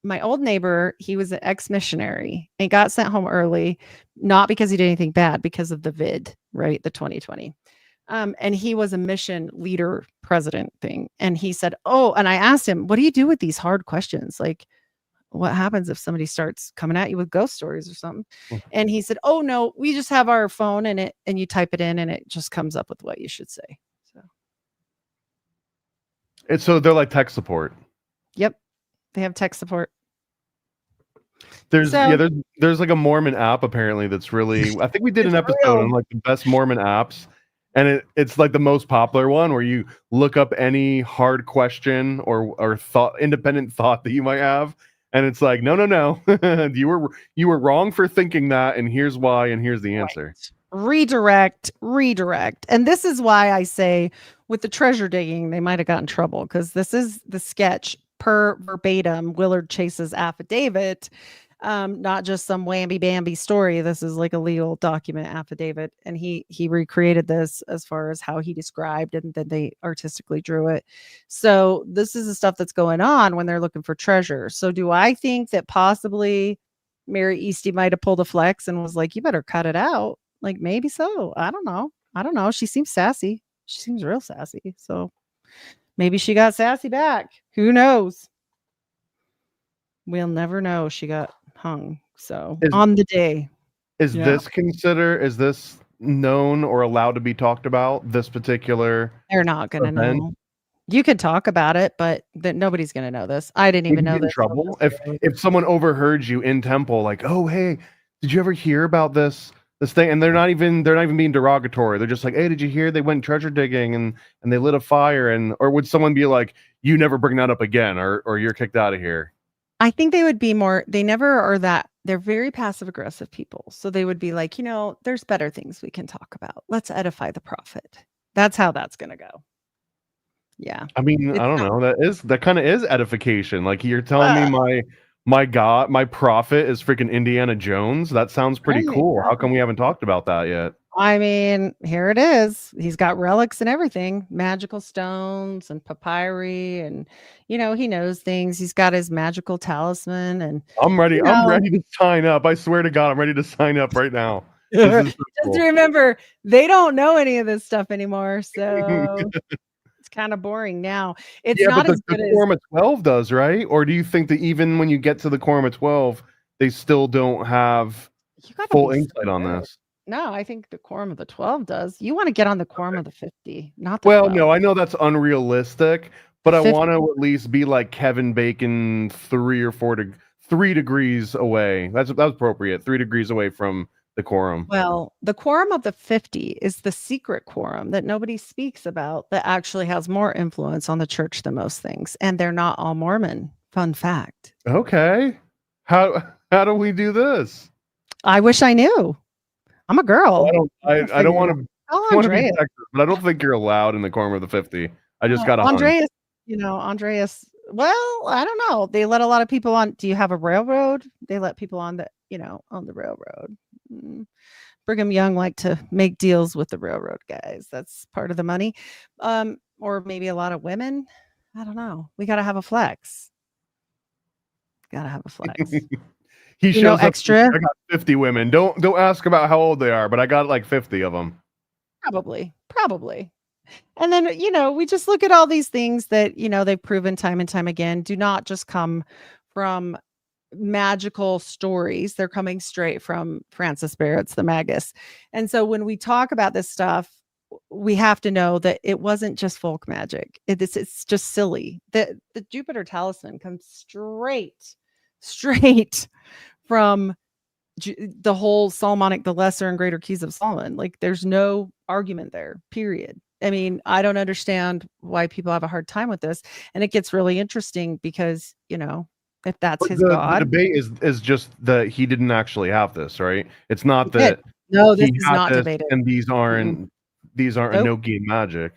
my old neighbor, he was an ex-missionary and got sent home early, not because he did anything bad, because of the vid, right? The 2020. And he was a mission leader president thing. And he said, oh, and I asked him, what do you do with these hard questions? Like, what happens if somebody starts coming at you with ghost stories or something? And he said, oh no, we just have our phone and you type it in and it just comes up with what you should say. So they're like tech support. Yep. They have tech support. There's like a Mormon app apparently that's really, I think we did an episode on like the best Mormon apps, and it's like the most popular one where you look up any hard question or independent thought that you might have, and it's like no you were wrong for thinking that, and here's why, and here's the answer. Redirect. And this is why I say with the treasure digging, they might have gotten in trouble, because this is the sketch per verbatim Willard Chase's affidavit, not just some whammy bamby story. This is like a legal document affidavit, and he recreated this as far as how he described, and then they artistically drew it. So this is the stuff that's going on when they're looking for treasure. So do I think that possibly Mary Eastie might have pulled a flex and was like, you better cut it out? Like, maybe so. I don't know. She seems sassy. She seems real sassy. So maybe she got sassy back. Who knows? We'll never know. She got hung. So on the day. Is this known or allowed to be talked about? This particular They're not going to know. You could talk about it, but nobody's going to know this. I didn't even know this. In trouble if someone overheard you in temple, like, oh hey, did you ever hear about this thing? And they're not even being derogatory. They're just like, hey, did you hear they went treasure digging and they lit a fire? Or would someone be like, you never bring that up again, or you're kicked out of here? I think they would be more, they never are that. They're very passive aggressive people. So they would be like, there's better things we can talk about. Let's edify the prophet. That's how that's going to go. Yeah. I mean, I don't know. That kind of is edification. Like, you're telling me my God, my prophet is freaking Indiana Jones. That sounds pretty cool. How come we haven't talked about that yet? I mean, here it is. He's got relics and everything, magical stones and papyri, and he knows things. He's got his magical talisman, and I'm ready. I'm ready to sign up. I swear to God, I'm ready to sign up right now. Just remember, they don't know any of this stuff anymore, so it's kind of boring now. It's not as good as the Quorum of 12 does, right? Or do you think that even when you get to the Quorum of 12, they still don't have full insight on this? No, I think the Quorum of the 12 does. You want to get on the Quorum of the 50, not the 12. No, I know that's unrealistic, but I want to at least be like Kevin Bacon 3 degrees away. That's appropriate. 3 degrees away from the quorum. Well, the Quorum of the 50 is the secret quorum that nobody speaks about, that actually has more influence on the church than most things. And they're not all Mormon. Fun fact. Okay. How do we do this? I wish I knew. I'm a girl. I don't want to be Andreas. Texas, but I don't think you're allowed in the Quorum of the 50. I just got Andreas. Andreas. Well, I don't know. They let a lot of people on. Do you have a railroad? They let people on on the railroad. Brigham Young liked to make deals with the railroad guys. That's part of the money. Or maybe a lot of women. I don't know. We got to have a flex. He shows extra. I got 50 women. Don't ask about how old they are, but I got like 50 of them. Probably. And then, we just look at all these things that, they've proven time and time again do not just come from magical stories. They're coming straight from Francis Barrett's The Magus. And so when we talk about this stuff, we have to know that it wasn't just folk magic. It's just silly. The Jupiter talisman comes straight from the whole Solomonic, the lesser and greater keys of Solomon. Like there's no argument there, period. I mean, I don't understand why people have a hard time with this. And it gets really interesting because, if that's But his the God. debate is just that he didn't actually have this, right? It's not that No, this he is had not this debated. and these aren't Nope. Enochian magic.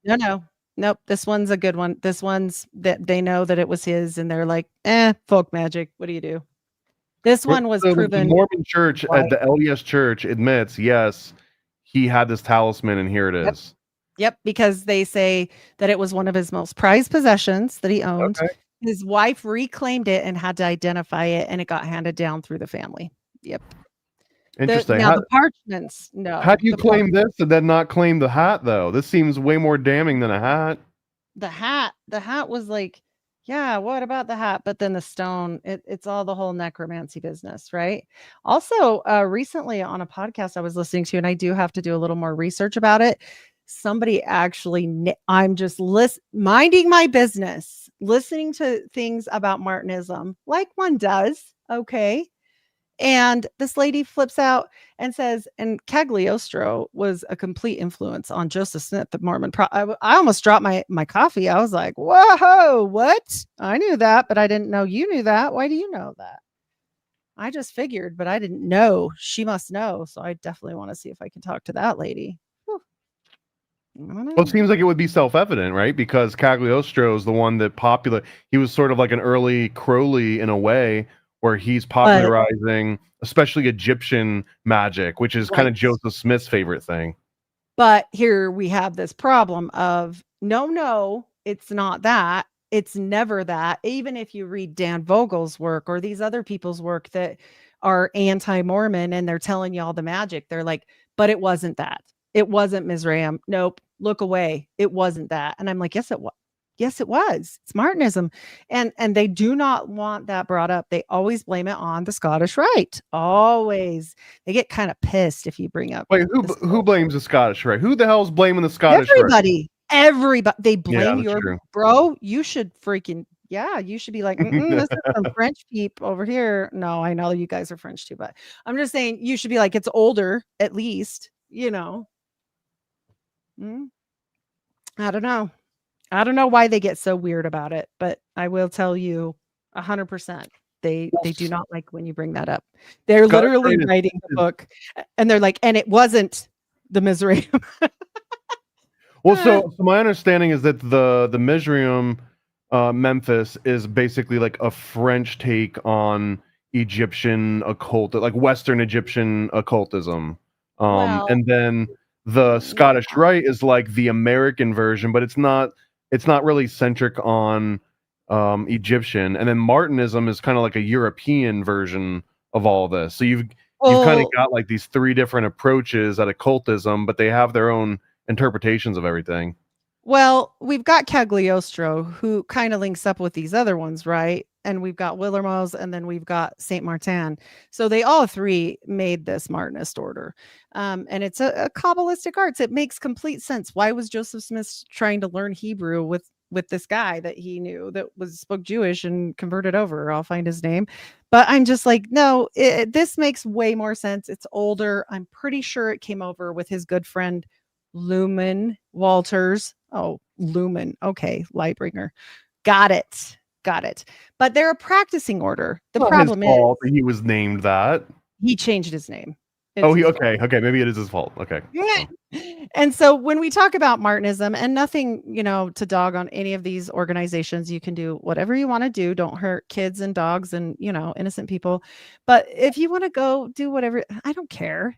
No. Nope. This one's a good one. This one's that they know that it was his and they're like, folk magic. What do you do? This one was The proven. Mormon church, right. the LDS church admits, yes, he had this talisman and here it is. Yep, because they say that it was one of his most prized possessions that he owned. Okay. His wife reclaimed it and had to identify it, and it got handed down through the family. Yep. Interesting. The parchments, no. How do you claim this and then not claim the hat, though? This seems way more damning than a hat. The hat was like, yeah, what about the hat? But then the stone, it's all the whole necromancy business, right? Also, recently on a podcast I was listening to, and I do have to do a little more research about it. Somebody actually, I'm just minding my business, listening to things about Martinism, like one does. Okay. And this lady flips out and says, and Cagliostro was a complete influence on Joseph Smith, the Mormon. I almost dropped my coffee. I was like, whoa, what? I knew that, but I didn't know you knew that. Why do you know that? I just figured, but I didn't know. She must know. So I definitely want to see if I can talk to that lady. Well, it seems like it would be self-evident, right? Because Cagliostro is the one that he was sort of like an early Crowley in a way, where he's popularizing especially Egyptian magic, which is kind of Joseph Smith's favorite thing. But here we have this problem of no, it's not that. It's never that. Even if you read Dan Vogel's work or these other people's work that are anti-Mormon and they're telling you all the magic, they're like, but it wasn't that. It wasn't Mizraim. Nope. Look away. It wasn't that. And I'm like, yes, it was. Yes, it was. It's Martinism. And they do not want that brought up. They always blame it on the Scottish Rite. Always. They get kind of pissed if you bring up. Wait, who blames the Scottish Rite? Who the hell's blaming the Scottish Rite? Everybody. They blame true. bro. You should freaking, you should be like, this is some French peep over here. No, I know you guys are French too, but I'm just saying you should be like, it's older, at least, I don't know why they get so weird about it, but I will tell you 100%. They do not like when you bring that up. They're literally writing the book and they're like, and it wasn't the Mizraim. Well, so my understanding is that the Mizraim Memphis is basically like a French take on Egyptian occult, like Western Egyptian occultism. And then the Scottish Rite is like the American version, but it's not really centric on Egyptian. And then Martinism is kind of like a European version of all of this. So you've kind of got like these three different approaches at occultism, but they have their own interpretations of everything. Well, we've got Cagliostro, who kind of links up with these other ones, right? And we've got Willermoz, and then we've got Saint Martin. So they all three made this Martinist order. And it's a Kabbalistic arts. It makes complete sense. Why was Joseph Smith trying to learn Hebrew with this guy that he knew that spoke Jewish and converted over? I'll find his name. But I'm just like, no, this makes way more sense. It's older. I'm pretty sure it came over with his good friend Lumen Walters. Oh, Lumen. Okay, Lightbringer. Got it. But they're a practicing order. The problem is he was named that. He changed his name. Okay. Maybe it is his fault. Okay. Yeah. And so when we talk about Martinism, and nothing, to dog on any of these organizations, you can do whatever you want to do. Don't hurt kids and dogs and, innocent people. But if you want to go do whatever, I don't care.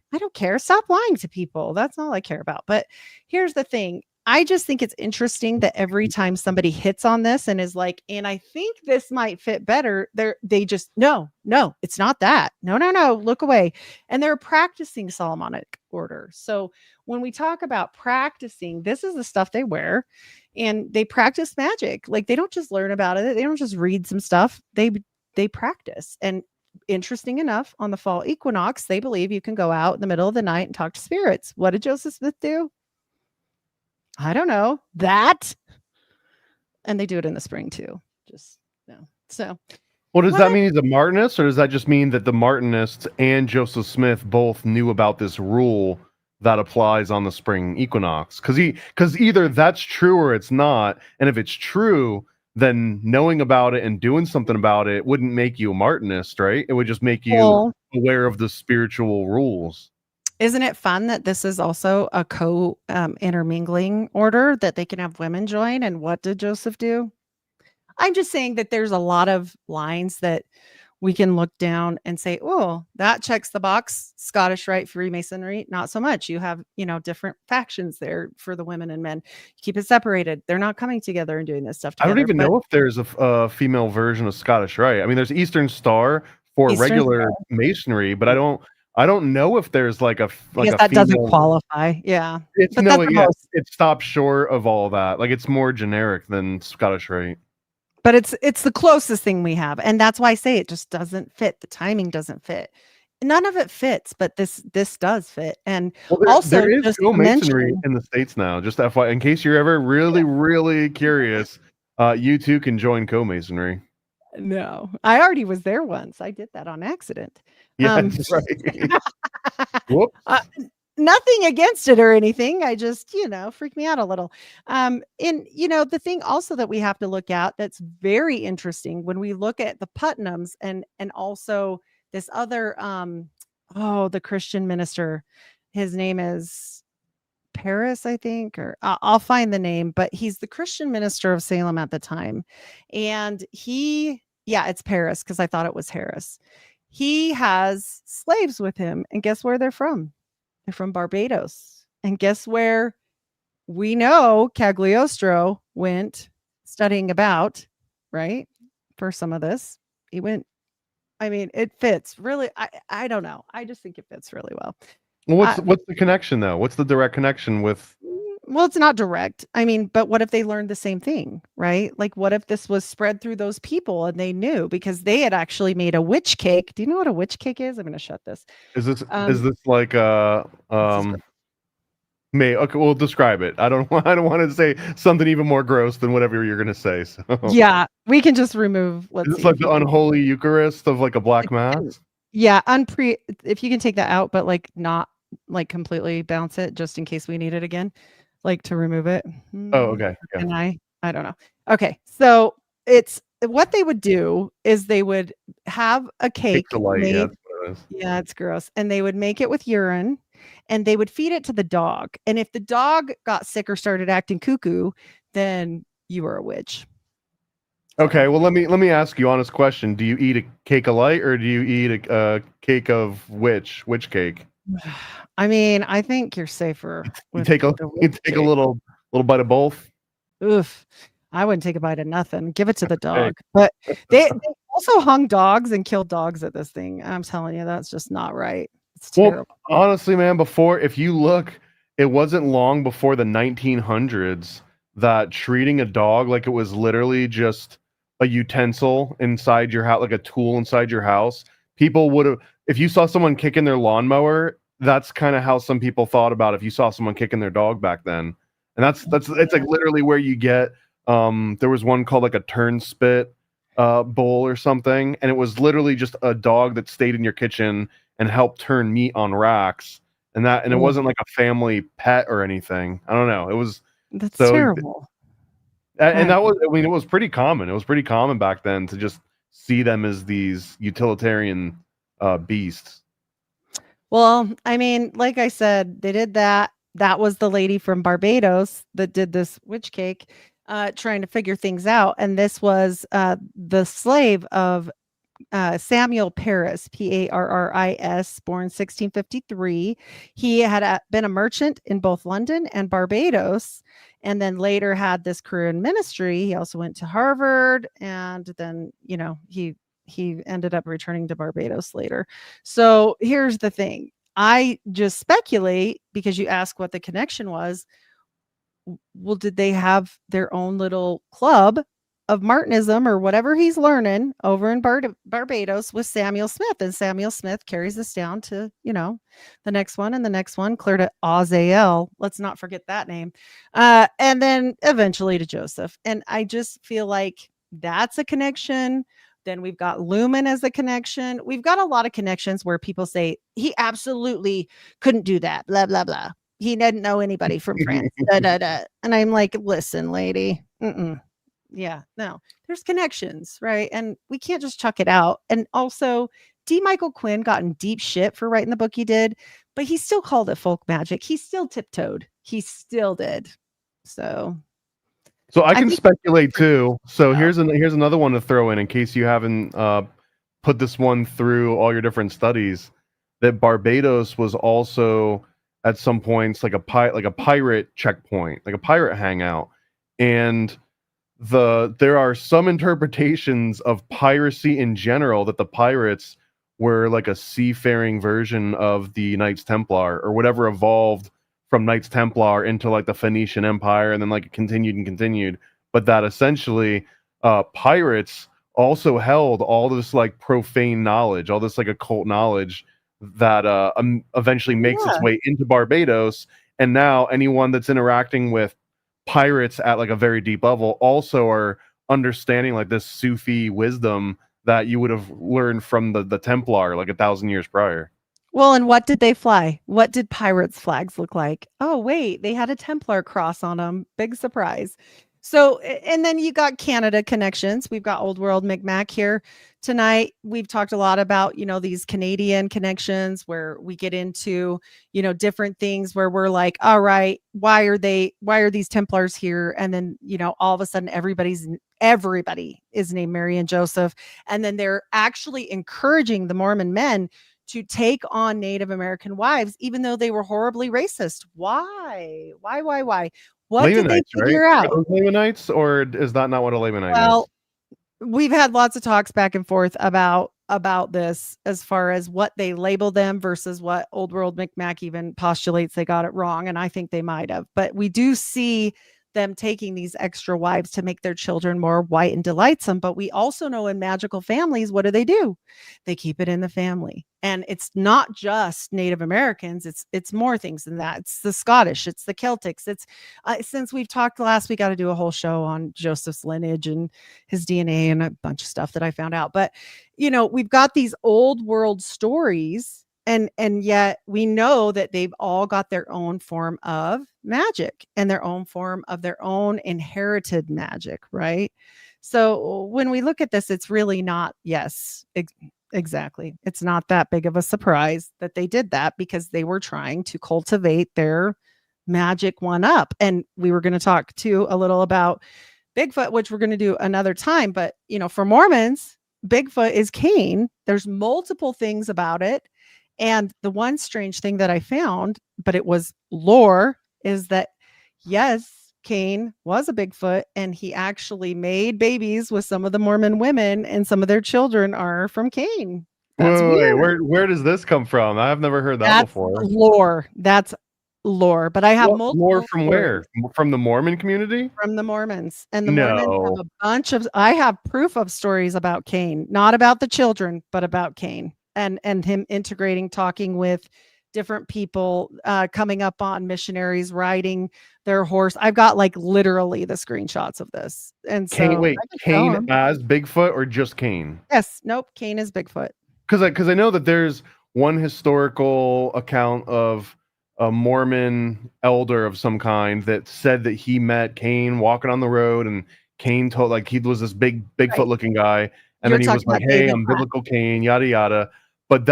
Stop lying to people. That's all I care about. But here's the thing. I just think it's interesting that every time somebody hits on this and is like, and I think this might fit better, they just, no, it's not that. No, look away. And they're practicing Solomonic order. So when we talk about practicing, this is the stuff they wear, and they practice magic. Like, they don't just learn about it. They don't just read some stuff. They practice. And interesting enough, on the fall equinox, they believe you can go out in the middle of the night and talk to spirits. What did Joseph Smith do? I don't know that. And they do it in the spring too. So Well, does that What? mean he's a Martinist, or does that just mean that the Martinists and Joseph Smith both knew about this rule that applies on the spring equinox? Because either that's true or it's not, and if it's true, then knowing about it and doing something about it wouldn't make you a Martinist, right? It would just make you Well, aware of the spiritual rules. isn't it fun that this is also a intermingling order that they can have women join? And what did Joseph do? I'm just saying that there's a lot of lines that we can look down and say, oh, that checks the box. Scottish Rite, Freemasonry, not so much. You have, different factions there for the women and men. Keep it separated. They're not coming together and doing this stuff I don't together. even know if there's a female version of Scottish Rite. I mean, there's Eastern Star for Eastern regular Masonry, but I don't know if there's like a I guess a that doesn't female. qualify. Yeah. It's But no, that's the yeah, most. it stops short of all that. Like it's more generic than Scottish Rite. But it's the closest thing we have. And that's why I say it just doesn't fit. The timing doesn't fit. None of it fits, but this does fit. And Well, also there is just to co-masonry mention, in the States now. Just FYI, in case you're ever really, really curious, you too can join co-masonry. no, I already was there once. I did that on accident. Yeah, that's right. Whoops. Nothing against it or anything. I just, freaked me out a little. And the thing also that we have to look at that's very interesting when we look at the Putnams and also this other the Christian minister, his name is Paris, I think, or I'll find the name, but he's the Christian minister of Salem at the time. And it's Paris because I thought it was Harris. He has slaves with him. And guess where they're from? They're from Barbados. And guess where we know Cagliostro went studying about, right? For some of this. He went, it fits really. I don't know. I just think it fits really well. Well, what's the connection though? What's the direct connection with? Well, it's not direct. But what if they learned the same thing, right? Like, what if this was spread through those people and they knew because they had actually made a witch cake? Do you know what a witch cake is? I'm going to shut this. Is this like okay, well, describe it. I don't want to say something even more gross than whatever you're going to say. So. Yeah, we can just remove. Is this like the unholy Eucharist of like a black mass? Yeah, if you can take that out, but like not like completely bounce it, just in case we need it again, like to remove it. Oh, okay. Yeah. And I don't know. Okay, so it's what they would do is they would have a cake Light, made. yeah, that's what it is. Yeah, it's gross. And they would make it with urine and they would feed it to the dog. And if the dog got sick or started acting cuckoo, then you were a witch. Okay, well let me ask you honest question. Do you eat a cake of light or do you eat a cake of witch cake? I think you're safer. You take a little bite of both. Oof. I wouldn't take a bite of nothing. Give it to the dog. But they also hung dogs and killed dogs at this thing. I'm telling you, that's just not right. It's terrible. Well, honestly, man, if you look, it wasn't long before the 1900s that treating a dog like it was literally just a utensil inside your house, like a tool inside your house. People would have, if you saw someone kicking their lawnmower, that's kind of how some people thought about if you saw someone kicking their dog back then. And it's like literally where you get there was one called like a turn spit bowl or something, and it was literally just a dog that stayed in your kitchen and helped turn meat on racks, and it wasn't like a family pet or anything. I don't know. That's terrible. And that was, it was pretty common. It was pretty common back then to just see them as these utilitarian beasts. Well, like I said, they did that. That was the lady from Barbados that did this witch cake, trying to figure things out. And this was the slave of Samuel Paris, Parris, born 1653. He had been a merchant in both London and Barbados, and then later had this career in ministry. He also went to Harvard, and then he ended up returning to Barbados later. So here's the thing. I just speculate because you ask what the connection was. Well, did they have their own little club of Martinism or whatever he's learning over in Barbados with Samuel Smith? And Samuel Smith carries this down to, the next one and the next one, clear to Azael. Let's not forget that name. And then eventually to Joseph. And I just feel like that's a connection. Then we've got Lumen as a connection. We've got a lot of connections where people say he absolutely couldn't do that, blah, blah, blah. He didn't know anybody from France. Da, da, da. And I'm like, listen, lady. Yeah, no, there's connections, right? And we can't just chuck it out. And also, D. Michael Quinn got in deep shit for writing the book he did, but he still called it folk magic. He still tiptoed. He still did. So I can think speculate too. So here's another one to throw in case you haven't put this one through all your different studies. That Barbados was also at some points like a pirate checkpoint, like a pirate hangout, and there are some interpretations of piracy in general that the pirates were like a seafaring version of the Knights Templar or whatever evolved from Knights Templar into like the Phoenician Empire, and then like it continued, but that essentially pirates also held all this like profane knowledge, all this like occult knowledge that eventually makes its way into Barbados, and now anyone that's interacting with pirates at like a very deep level also are understanding like this Sufi wisdom that you would have learned from the Templar like 1,000 years prior. Well, and what did they fly? What did pirates' flags look like? Oh, wait, they had a Templar cross on them. Big surprise. So, and then you got Canada connections. We've got Old World Micmac here tonight. We've talked a lot about, these Canadian connections where we get into, different things where we're like, all right, why are these Templars here? And then, all of a sudden everybody is named Mary and Joseph. And then they're actually encouraging the Mormon men to take on Native American wives, even though they were horribly racist. Why? What did they figure out? Are those Lamanites, or is that not what a Lamanite Well, is? We've had lots of talks back and forth about this as far as what they label them versus what Old World Micmac even postulates they got it wrong. And I think they might have. But we do see them taking these extra wives to make their children more white and delightsome. But we also know in magical families, what do? They keep it in the family. And it's not just Native Americans. It's more things than that. It's the Scottish, it's the Celtics. It's since we've talked last, we got to do a whole show on Joseph's lineage and his DNA and a bunch of stuff that I found out. But, we've got these old world stories. And yet we know that they've all got their own form of magic and their own form of their own inherited magic, right? So when we look at this, it's really not, exactly. It's not that big of a surprise that they did that because they were trying to cultivate their magic one up. And we were going to talk too a little about Bigfoot, which we're going to do another time. But, for Mormons, Bigfoot is Cain. There's multiple things about it. And the one strange thing that I found, but it was lore, is that, yes, Cain was a Bigfoot and he actually made babies with some of the Mormon women and some of their children are from Cain. That's weird. Where does this come from? I've never heard that before. Lore. That's lore. But I have multiple lore from where? From the Mormon community? From the Mormons. And the Mormons have a bunch of, I have proof of stories about Cain, not about the children, but about Cain. And him integrating, talking with different people, coming up on missionaries riding their horse. I've got like literally the screenshots of this. And so Cain as Bigfoot or just Cain? Yes. Nope. Cain is Bigfoot. Because I know that there's one historical account of a Mormon elder of some kind that said that he met Cain walking on the road, and Cain told like he was this Bigfoot looking guy, and then he was like, "Hey, I'm biblical Cain," yada yada. But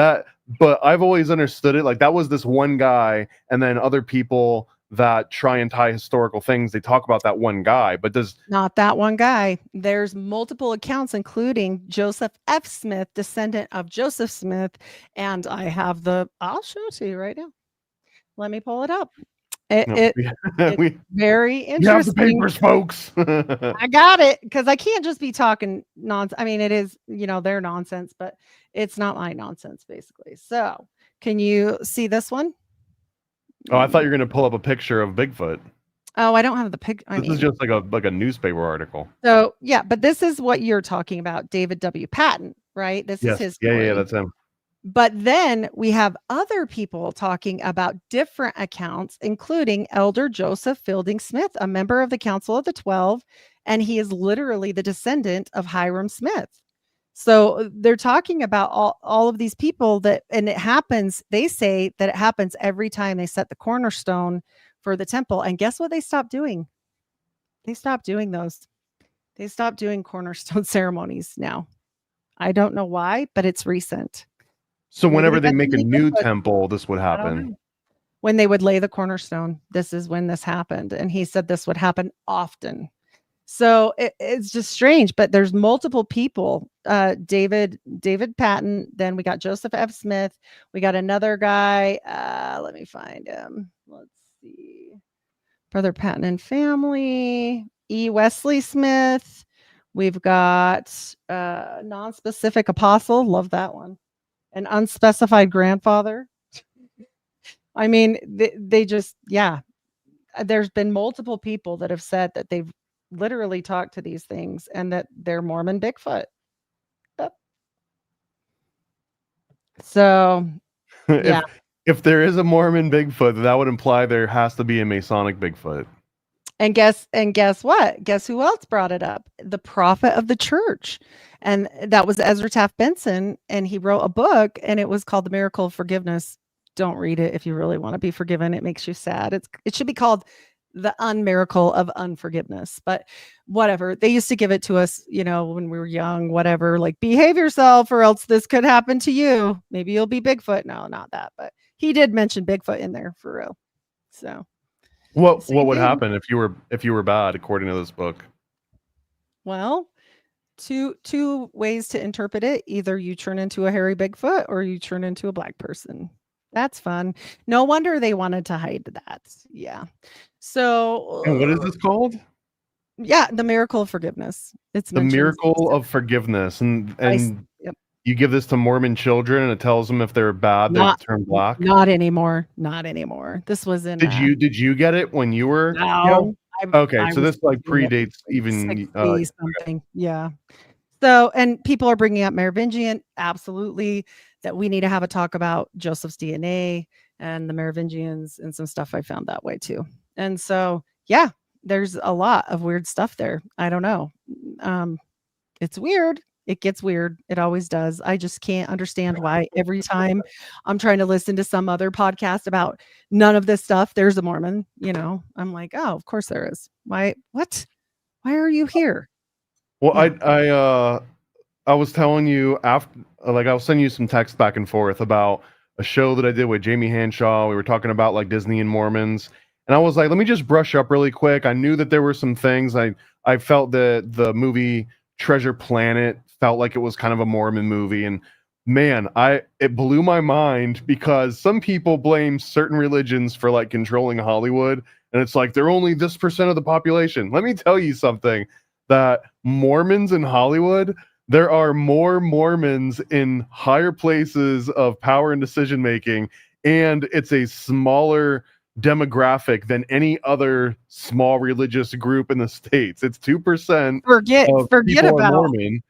I've always understood it like that was this one guy, and then other people that try and tie historical things, they talk about that one guy, but not that one guy. There's multiple accounts, including Joseph F. Smith, descendant of Joseph Smith, and I'll show it to you right now. Let me pull it up. It's very interesting. You have the papers, folks. I got it because I can't just be talking nonsense. I mean, it is, their nonsense, but it's not my nonsense, basically. So, can you see this one? Oh, I thought you were going to pull up a picture of Bigfoot. Oh, I don't have the picture. This is just like a newspaper article. So, yeah, but this is what you're talking about, David W. Patton, right? This is his story. Yeah, that's him. But then we have other people talking about different accounts, including Elder Joseph Fielding Smith, a member of the Council of the 12, and he is literally the descendant of Hiram Smith. So they're talking about all of these people that, and it happens, they say that it happens every time they set the cornerstone for the temple. And guess what they stopped doing? They stopped doing those. They stopped doing cornerstone ceremonies now. I don't know why, but it's recent. So Maybe whenever they got make too a many new Bigfoot. temple, this would I don't happen. know. When they would lay the cornerstone, this is when this happened. And he said this would happen often. So it's just strange, but there's multiple people. David Patton. Then we got Joseph F. Smith. We got another guy. Let me find him. Let's see. Brother Patton and family. E. Wesley Smith. We've got non-specific apostle. Love that one. An unspecified grandfather. I mean, they just, yeah. There's been multiple people that have said that they've literally talked to these things and that they're Mormon Bigfoot. Yep. So, yeah. If there is a Mormon Bigfoot, that would imply there has to be a Masonic Bigfoot. And guess what? Guess who else brought it up? The prophet of the church. And that was Ezra Taft Benson. And he wrote a book and it was called The Miracle of Forgiveness. Don't read it if you really want to be forgiven. It makes you sad. It should be called The Unmiracle of Unforgiveness. But whatever. They used to give it to us, when we were young, whatever, like behave yourself or else this could happen to you. Maybe you'll be Bigfoot. No, not that. But he did mention Bigfoot in there for real. So What would happen if you were bad, according to this book? well, two ways to interpret it. Either you turn into a hairy Bigfoot or you turn into a black person. That's fun. No wonder they wanted to hide that. Yeah. So And what is this called? Yeah, the miracle of forgiveness. It's The miracle of forgiveness. And yep. you give this to Mormon children and it tells them if they're bad, they turn black. Not anymore. Not anymore. This was in Did you get it when you were no, okay, so this like predates even 60 something. Yeah. So, and people are bringing up Merovingian, absolutely, that we need to have a talk about Joseph's DNA and the Merovingians and some stuff I found that way too. And so, yeah, there's a lot of weird stuff there. I don't know. It's weird. It gets weird. It always does. I just can't understand why every time I'm trying to listen to some other podcast about none of this stuff, there's a Mormon, I'm like, oh, of course there is. Why? What? Why are you here? Well, yeah. I was telling you after, like, I'll send you some text back and forth about a show that I did with Jamie Hanshaw. We were talking about like Disney and Mormons, and I was like, let me just brush up really quick. I knew that there were some things. I felt that the movie Treasure Planet felt like it was kind of a Mormon movie, and man, it blew my mind because some people blame certain religions for like controlling Hollywood, and it's like they're only this % of the population. Let me tell you something. That Mormons in Hollywood, there are more Mormons in higher places of power and decision making, and it's a smaller demographic than any other small religious group in the States. It's 2%. Forget about Mormon.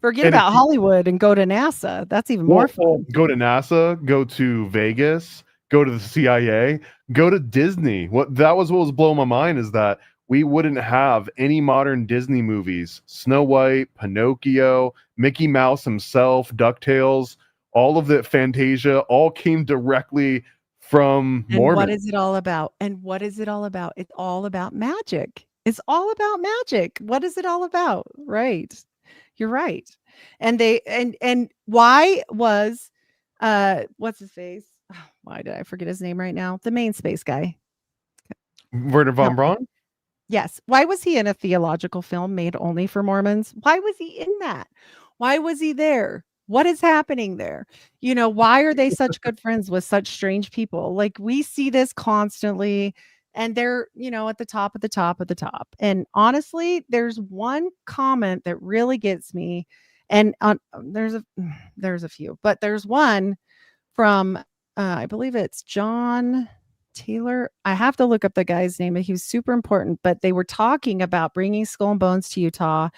Forget about Hollywood and go to NASA. That's even more fun. Go to NASA, go to Vegas, go to the CIA, go to Disney. What was blowing my mind is that we wouldn't have any modern Disney movies. Snow White, Pinocchio, Mickey Mouse himself, DuckTales, all of the Fantasia, all came directly from Mormon. What is it all about? It's all about magic. It's all about magic. What is it all about? Right. You're right. And they and why was what's his face? Why did I forget his name right now? The main space guy. Werner von Braun? Yes. Why was he in a theological film made only for Mormons? Why was he in that? Why was he there? What is happening there? Why are they such good friends with such strange people? Like we see this constantly and they're, at the top of the top of the top. And honestly, there's one comment that really gets me. And there's a few, but there's one from, I believe it's John Taylor. I have to look up the guy's name. He was super important, but they were talking about bringing Skull and Bones to Utah.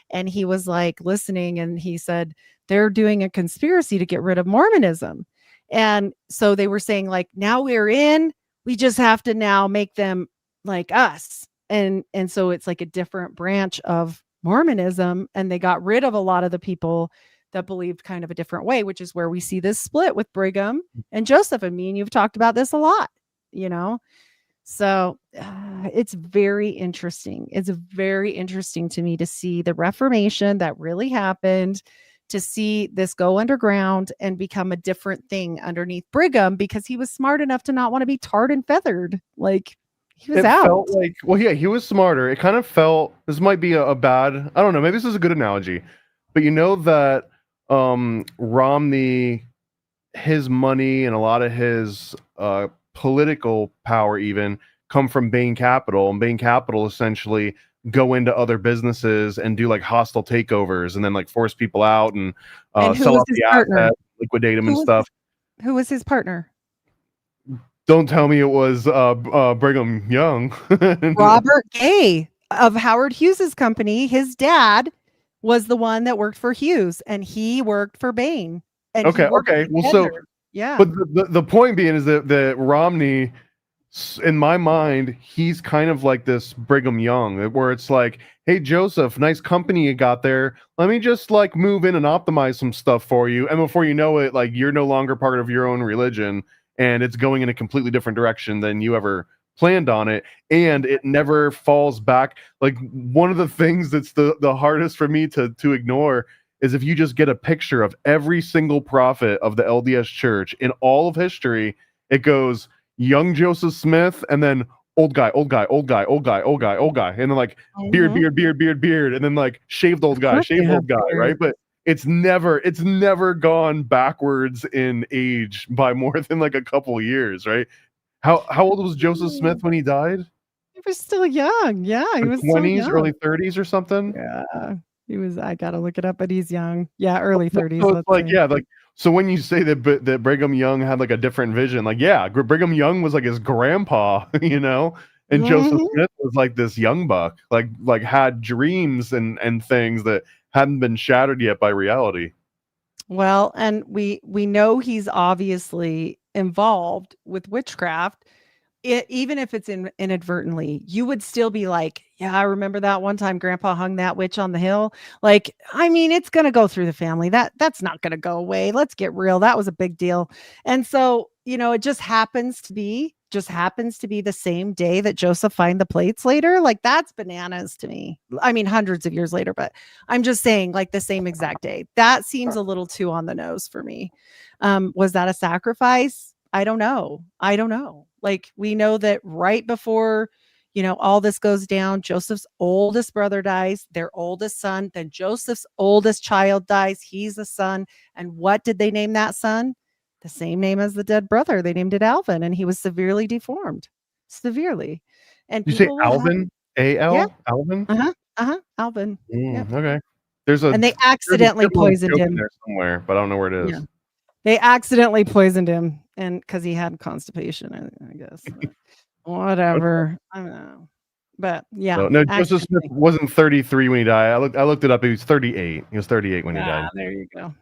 And he was like listening and he said, they're doing a conspiracy to get rid of Mormonism. And so they were saying like, now we're in, we just have to now make them like us. And so it's like a different branch of Mormonism. And they got rid of a lot of the people that believed kind of a different way, which is where we see this split with Brigham and Joseph. And me and you've talked about this a lot, you know? So it's very interesting. It's very interesting to me to see the Reformation that really happened, to see this go underground and become a different thing underneath Brigham, because he was smart enough to not want to be tarred and feathered. Like, he was out. Felt like, well, yeah, he was smarter. It kind of felt, this might be a bad, I don't know, maybe this is a good analogy, but you know that Romney, his money and a lot of his political power even come from Bain Capital, and Bain Capital essentially go into other businesses and do like hostile takeovers and then like force people out and sell off the asset, liquidate them and stuff. Who was his partner? Don't tell me it was Brigham Young. Robert Gay of Howard Hughes's company. His dad was the one that worked for Hughes, and he worked for Bain. And okay. Well, so yeah. But the point being is that Romney, in my mind, he's kind of like this Brigham Young, where it's like, hey, Joseph, nice company you got there. Let me just like move in and optimize some stuff for you. And before you know it, like you're no longer part of your own religion, and it's going in a completely different direction than you ever planned on it. And it never falls back. Like, one of the things that's the hardest for me to ignore is if you just get a picture of every single prophet of the LDS church in all of history, it goes young Joseph Smith, and then old guy, and then like beard, and then like shaved old guy, right? But it's never gone backwards in age by more than like a couple years, right? How old was Joseph Smith when he died? He was still young. Yeah, he was 20s, early 30s or something. Yeah, he was. I gotta look it up, but he's young. Yeah, early 30s. So it's like, yeah, like, so when you say that Brigham Young had like a different vision, like, yeah, Brigham Young was like his grandpa, you know, and Joseph Smith was like this young buck, like had dreams and things that hadn't been shattered yet by reality. Well, and we know he's obviously involved with witchcraft. Even if it's inadvertently, you would still be like, yeah, I remember that one time Grandpa hung that witch on the hill. Like, I mean, it's going to go through the family. That's not going to go away. Let's get real. That was a big deal. And so, you know, it just happens to be the same day that Joseph find the plates later. Like, that's bananas to me. I mean, hundreds of years later, but I'm just saying, like, the same exact day. That seems a little too on the nose for me. Was that a sacrifice? I don't know. Like, we know that right before, you know, all this goes down, Joseph's oldest brother dies, their oldest son, then Joseph's oldest child dies. He's a son. And what did they name that son? The same name as the dead brother. They named it Alvin, and he was severely deformed. Severely. And you say Alvin? A-L? Yeah. Alvin? Alvin. Yep. Okay. And they accidentally poisoned him there somewhere, but I don't know where it is. Yeah. They accidentally poisoned him, and because he had constipation, I guess. Whatever. I don't know. But yeah. So, no, Joseph Smith wasn't 33 when he died. I looked it up. He was 38. He was 38 when he died. There you go.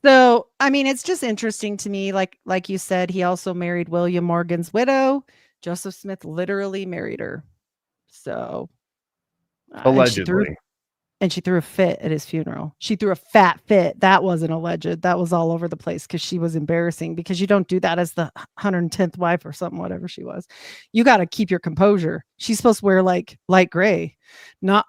So, I mean, it's just interesting to me. Like you said, he also married William Morgan's widow. Joseph Smith literally married her. So allegedly. And she threw a fit at his funeral. She threw a fat fit. That wasn't alleged. That was all over the place because she was embarrassing, because you don't do that as the 110th wife or something, whatever she was. You got to keep your composure. She's supposed to wear like light gray, not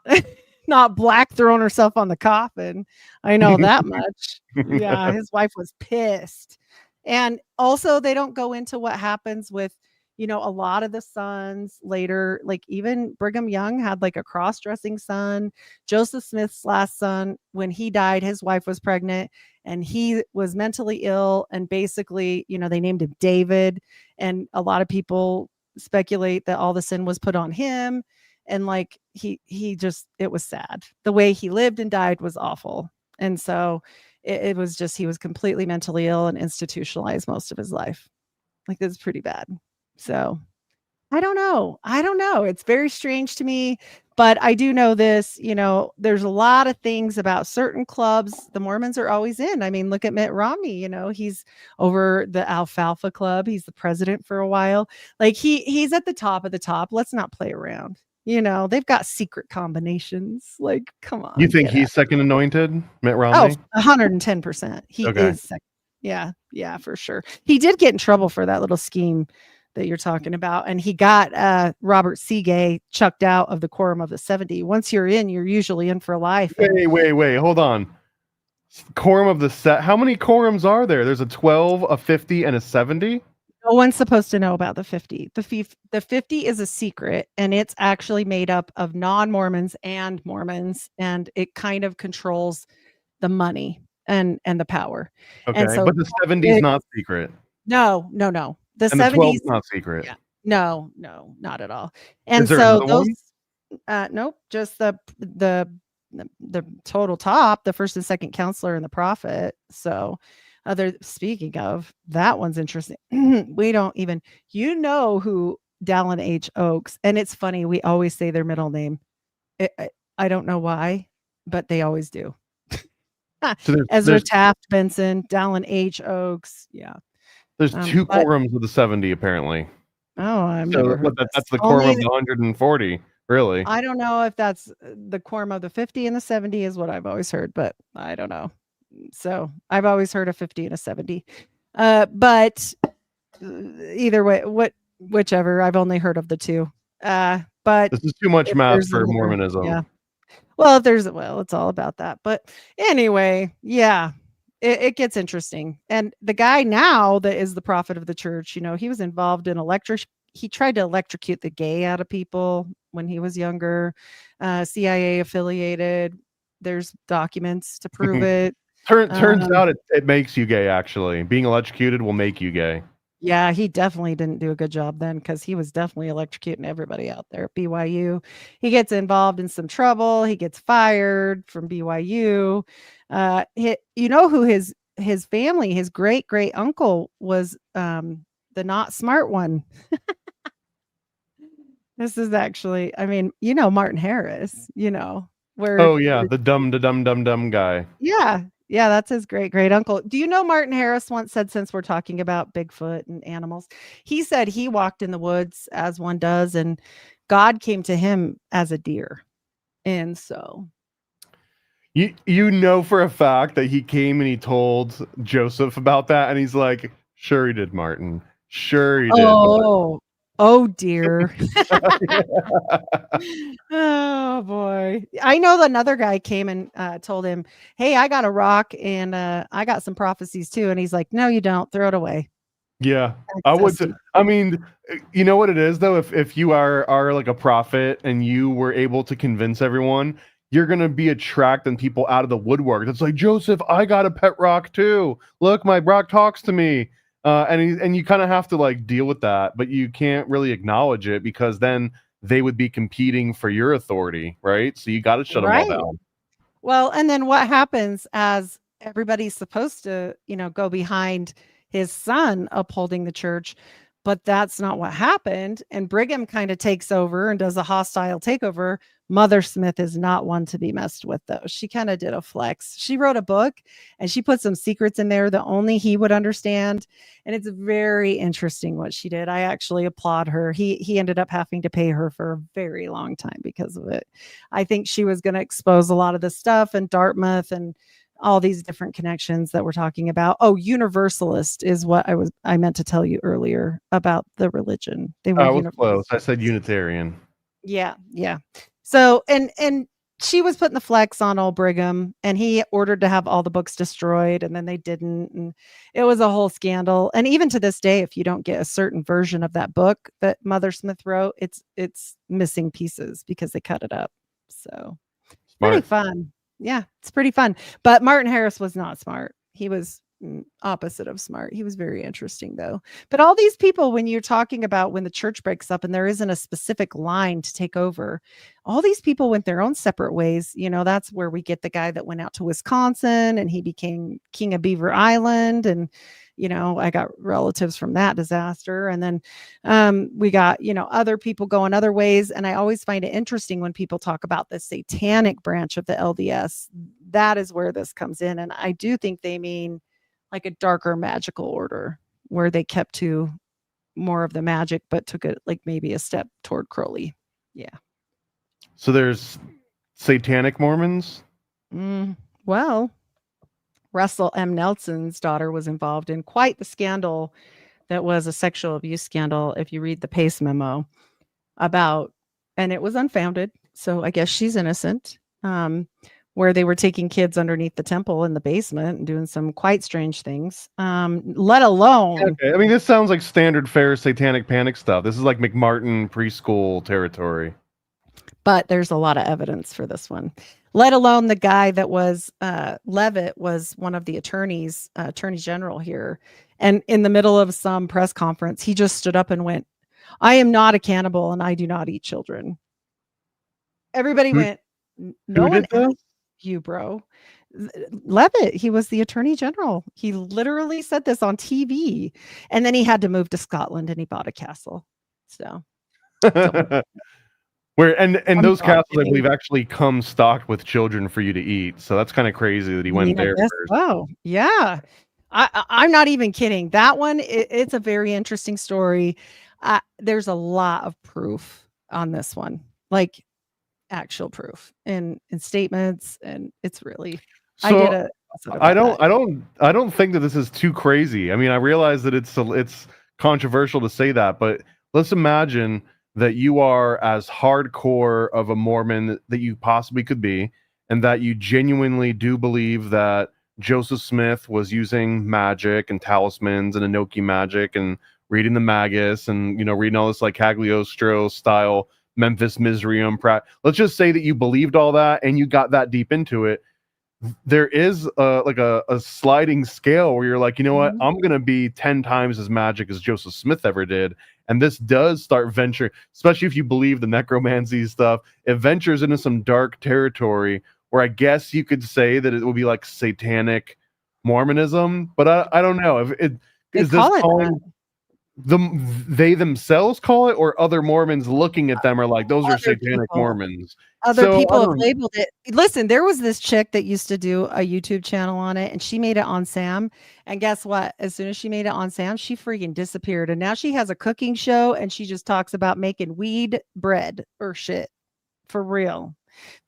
black, throwing herself on the coffin. I know that much. Yeah, his wife was pissed. And also, they don't go into what happens with, you know, a lot of the sons later, like even Brigham Young had like a cross-dressing son. Joseph Smith's last son, when he died, his wife was pregnant and he was mentally ill. And basically, you know, they named him David. And a lot of people speculate that all the sin was put on him. And like, he just, it was sad. The way he lived and died was awful. And so it was just, he was completely mentally ill and institutionalized most of his life. Like, this is pretty bad. So I don't know. It's very strange to me, but I do know this, you know, there's a lot of things about certain clubs the Mormons are always in. I mean, look at Mitt Romney, you know, he's over the Alfalfa Club. He's the president for a while. Like he's at the top of the top. Let's not play around. They've got secret combinations. Like, come on. You think get out. he's second anointed, Mitt Oh, Romney? 110%. He Okay. is second. Yeah, for sure. He did get in trouble for that little scheme that you're talking about. And he got Robert Seagay chucked out of the Quorum of the 70. Once you're in, you're usually in for life. Wait, hold on. Quorum of the set. How many quorums are there? There's a 12, a 50, and a 70? No one's supposed to know about the 50. The 50 is a secret, and it's actually made up of non-Mormons and Mormons, and it kind of controls the money and the power. Okay, And so but the 70 is not secret. No. The And the 12 70s, is not secret. yeah. No, not at all. And Is there so another those one? nope, just the total top, the first and second counselor and the prophet. So speaking of, that one's interesting. We don't even who Dallin H. Oaks, and it's funny, we always say their middle name. I don't know why, but they always do. So Ezra Taft Benson, Dallin H. Oaks. Yeah. There's two quorums of the 70, apparently. Oh, I've never heard that's the quorum of the 140, really. I don't know if that's the quorum of the 50 and the 70 is what I've always heard, but I don't know. So I've always heard a 50 and a 70. But either way, whichever, I've only heard of the two. But this is too much math for Mormonism. Yeah. Well, it's all about that. But anyway, yeah, it gets interesting. And the guy now that is the prophet of the church, he was involved in he tried to electrocute the gay out of people when he was younger, CIA affiliated. There's documents to prove it. Turns out it makes you gay, actually. Being electrocuted will make you gay. Yeah, he definitely didn't do a good job then, because he was definitely electrocuting everybody out there at BYU. He gets involved in some trouble. He gets fired from BYU. Who his family, his great uncle was the not smart one. This is actually, Martin Harris, where. Oh yeah, the dumb guy. Yeah, that's his great uncle. Do you know Martin Harris once said, since we're talking about Bigfoot and animals, he said he walked in the woods as one does, and God came to him as a deer. And so you know for a fact that he came and he told Joseph about that, and he's like, sure he did, Martin. Sure he did. Oh dear. Oh boy. I know another guy came and told him, hey, I got a rock and I got some prophecies too. And he's like, no, you don't. Throw it away. Yeah. I mean, you know what it is though? If you are like a prophet and you were able to convince everyone, you're gonna be attracting people out of the woodwork. It's like, Joseph, I got a pet rock too. Look, my rock talks to me. And you kind of have to like deal with that, but you can't really acknowledge it because then they would be competing for your authority, right? So you got to shut them all down. Well, and then what happens as everybody's supposed to, go behind his son upholding the church, but that's not what happened. And Brigham kind of takes over and does a hostile takeover. Mother Smith is not one to be messed with, though. She kind of did a flex. She wrote a book and she put some secrets in there that only he would understand. And it's very interesting what she did. I actually applaud her. He ended up having to pay her for a very long time because of it. I think she was going to expose a lot of the stuff, and Dartmouth and all these different connections that we're talking about. Oh, Universalist is what I meant to tell you earlier about the religion. They were close. I said Unitarian. Yeah. So and she was putting the flex on old Brigham, and he ordered to have all the books destroyed, and then they didn't, and it was a whole scandal. And even to this day, if you don't get a certain version of that book that Mother Smith wrote, it's missing pieces because they cut it up. So pretty fun. Yeah, it's pretty fun. But Martin Harris was not smart. He was opposite of smart. He was very interesting, though. But all these people, when you're talking about when the church breaks up and there isn't a specific line to take over, all these people went their own separate ways. That's where we get the guy that went out to Wisconsin and he became king of Beaver Island. And, I got relatives from that disaster. And then we got, other people going other ways. And I always find it interesting when people talk about the satanic branch of the LDS. That is where this comes in. And I do think they mean like a darker magical order where they kept to more of the magic, but took it like maybe a step toward Crowley. Yeah. So there's satanic Mormons. Well, Russell M. Nelson's daughter was involved in quite the scandal that was a sexual abuse scandal. If you read the Pace memo about, and it was unfounded, so I guess she's innocent, where they were taking kids underneath the temple in the basement and doing some quite strange things, let alone. Okay. I mean, this sounds like standard fare satanic panic stuff. This is like McMartin preschool territory. But there's a lot of evidence for this one, let alone the guy that was Levitt was one of the attorneys, attorney general here. And in the middle of some press conference, he just stood up and went, "I am not a cannibal and I do not eat children." Everybody went, "No one asked you, bro." Levitt, he was the attorney general. He literally said this on TV. And then he had to move to Scotland and he bought a castle. So where and those castles, kidding. I believe, actually come stocked with children for you to eat. So that's kind of crazy that he went there first. Oh, yeah. I'm not even kidding. That one, it's a very interesting story. There's a lot of proof on this one, like actual proof and statements, and it's really. So I don't think that this is too crazy. I mean, I realize that it's controversial to say that, but let's imagine that you are as hardcore of a Mormon that you possibly could be, and that you genuinely do believe that Joseph Smith was using magic and talismans and Enochi magic and reading the Magus and, reading all this like Cagliostro style Memphis Mizraim. Let's just say that you believed all that and you got that deep into it. There is like a sliding scale where you're like, you know what? I'm going to be 10 times as magic as Joseph Smith ever did. And this does start venturing, especially if you believe the necromancy stuff, it ventures into some dark territory where I guess you could say that it would be like satanic Mormonism. But I don't know. Is this calling they themselves call it, or other Mormons looking at them are like, those are satanic Mormons? Other people have labeled it. Listen, there was this chick that used to do a YouTube channel on it, and she made it on Sam. And guess what? As soon as she made it on Sam, she freaking disappeared. And now she has a cooking show, and she just talks about making weed bread or shit. For real.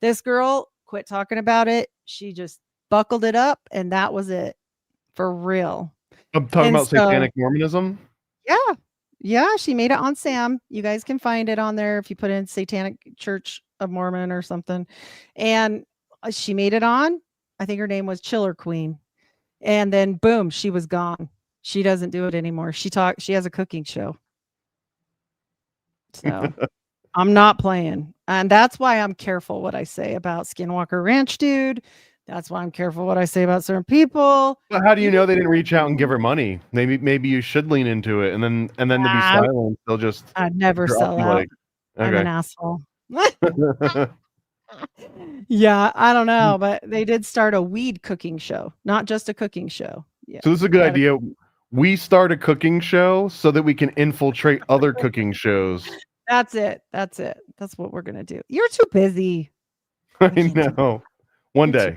This girl quit talking about it. She just buckled it up, and that was it. For real. I'm talking about satanic Mormonism? Yeah. Yeah, she made it on Sam. You guys can find it on there if you put in Satanic Church of Mormon or something. And she made it on. I think her name was Chiller Queen. And then boom, she was gone. She doesn't do it anymore. She has a cooking show. So I'm not playing. And that's why I'm careful what I say about Skinwalker Ranch, dude. That's why I'm careful what I say about certain people. But how do you know they didn't reach out and give her money? Maybe you should lean into it, and then to be silent, they'll just. I'd never sell out. Okay. I'm an asshole. Yeah, I don't know, but they did start a weed cooking show, not just a cooking show. Yeah. So this is a good idea. We start a cooking show so that we can infiltrate other cooking shows. That's it. That's what we're gonna do. You're too busy. I know. One day.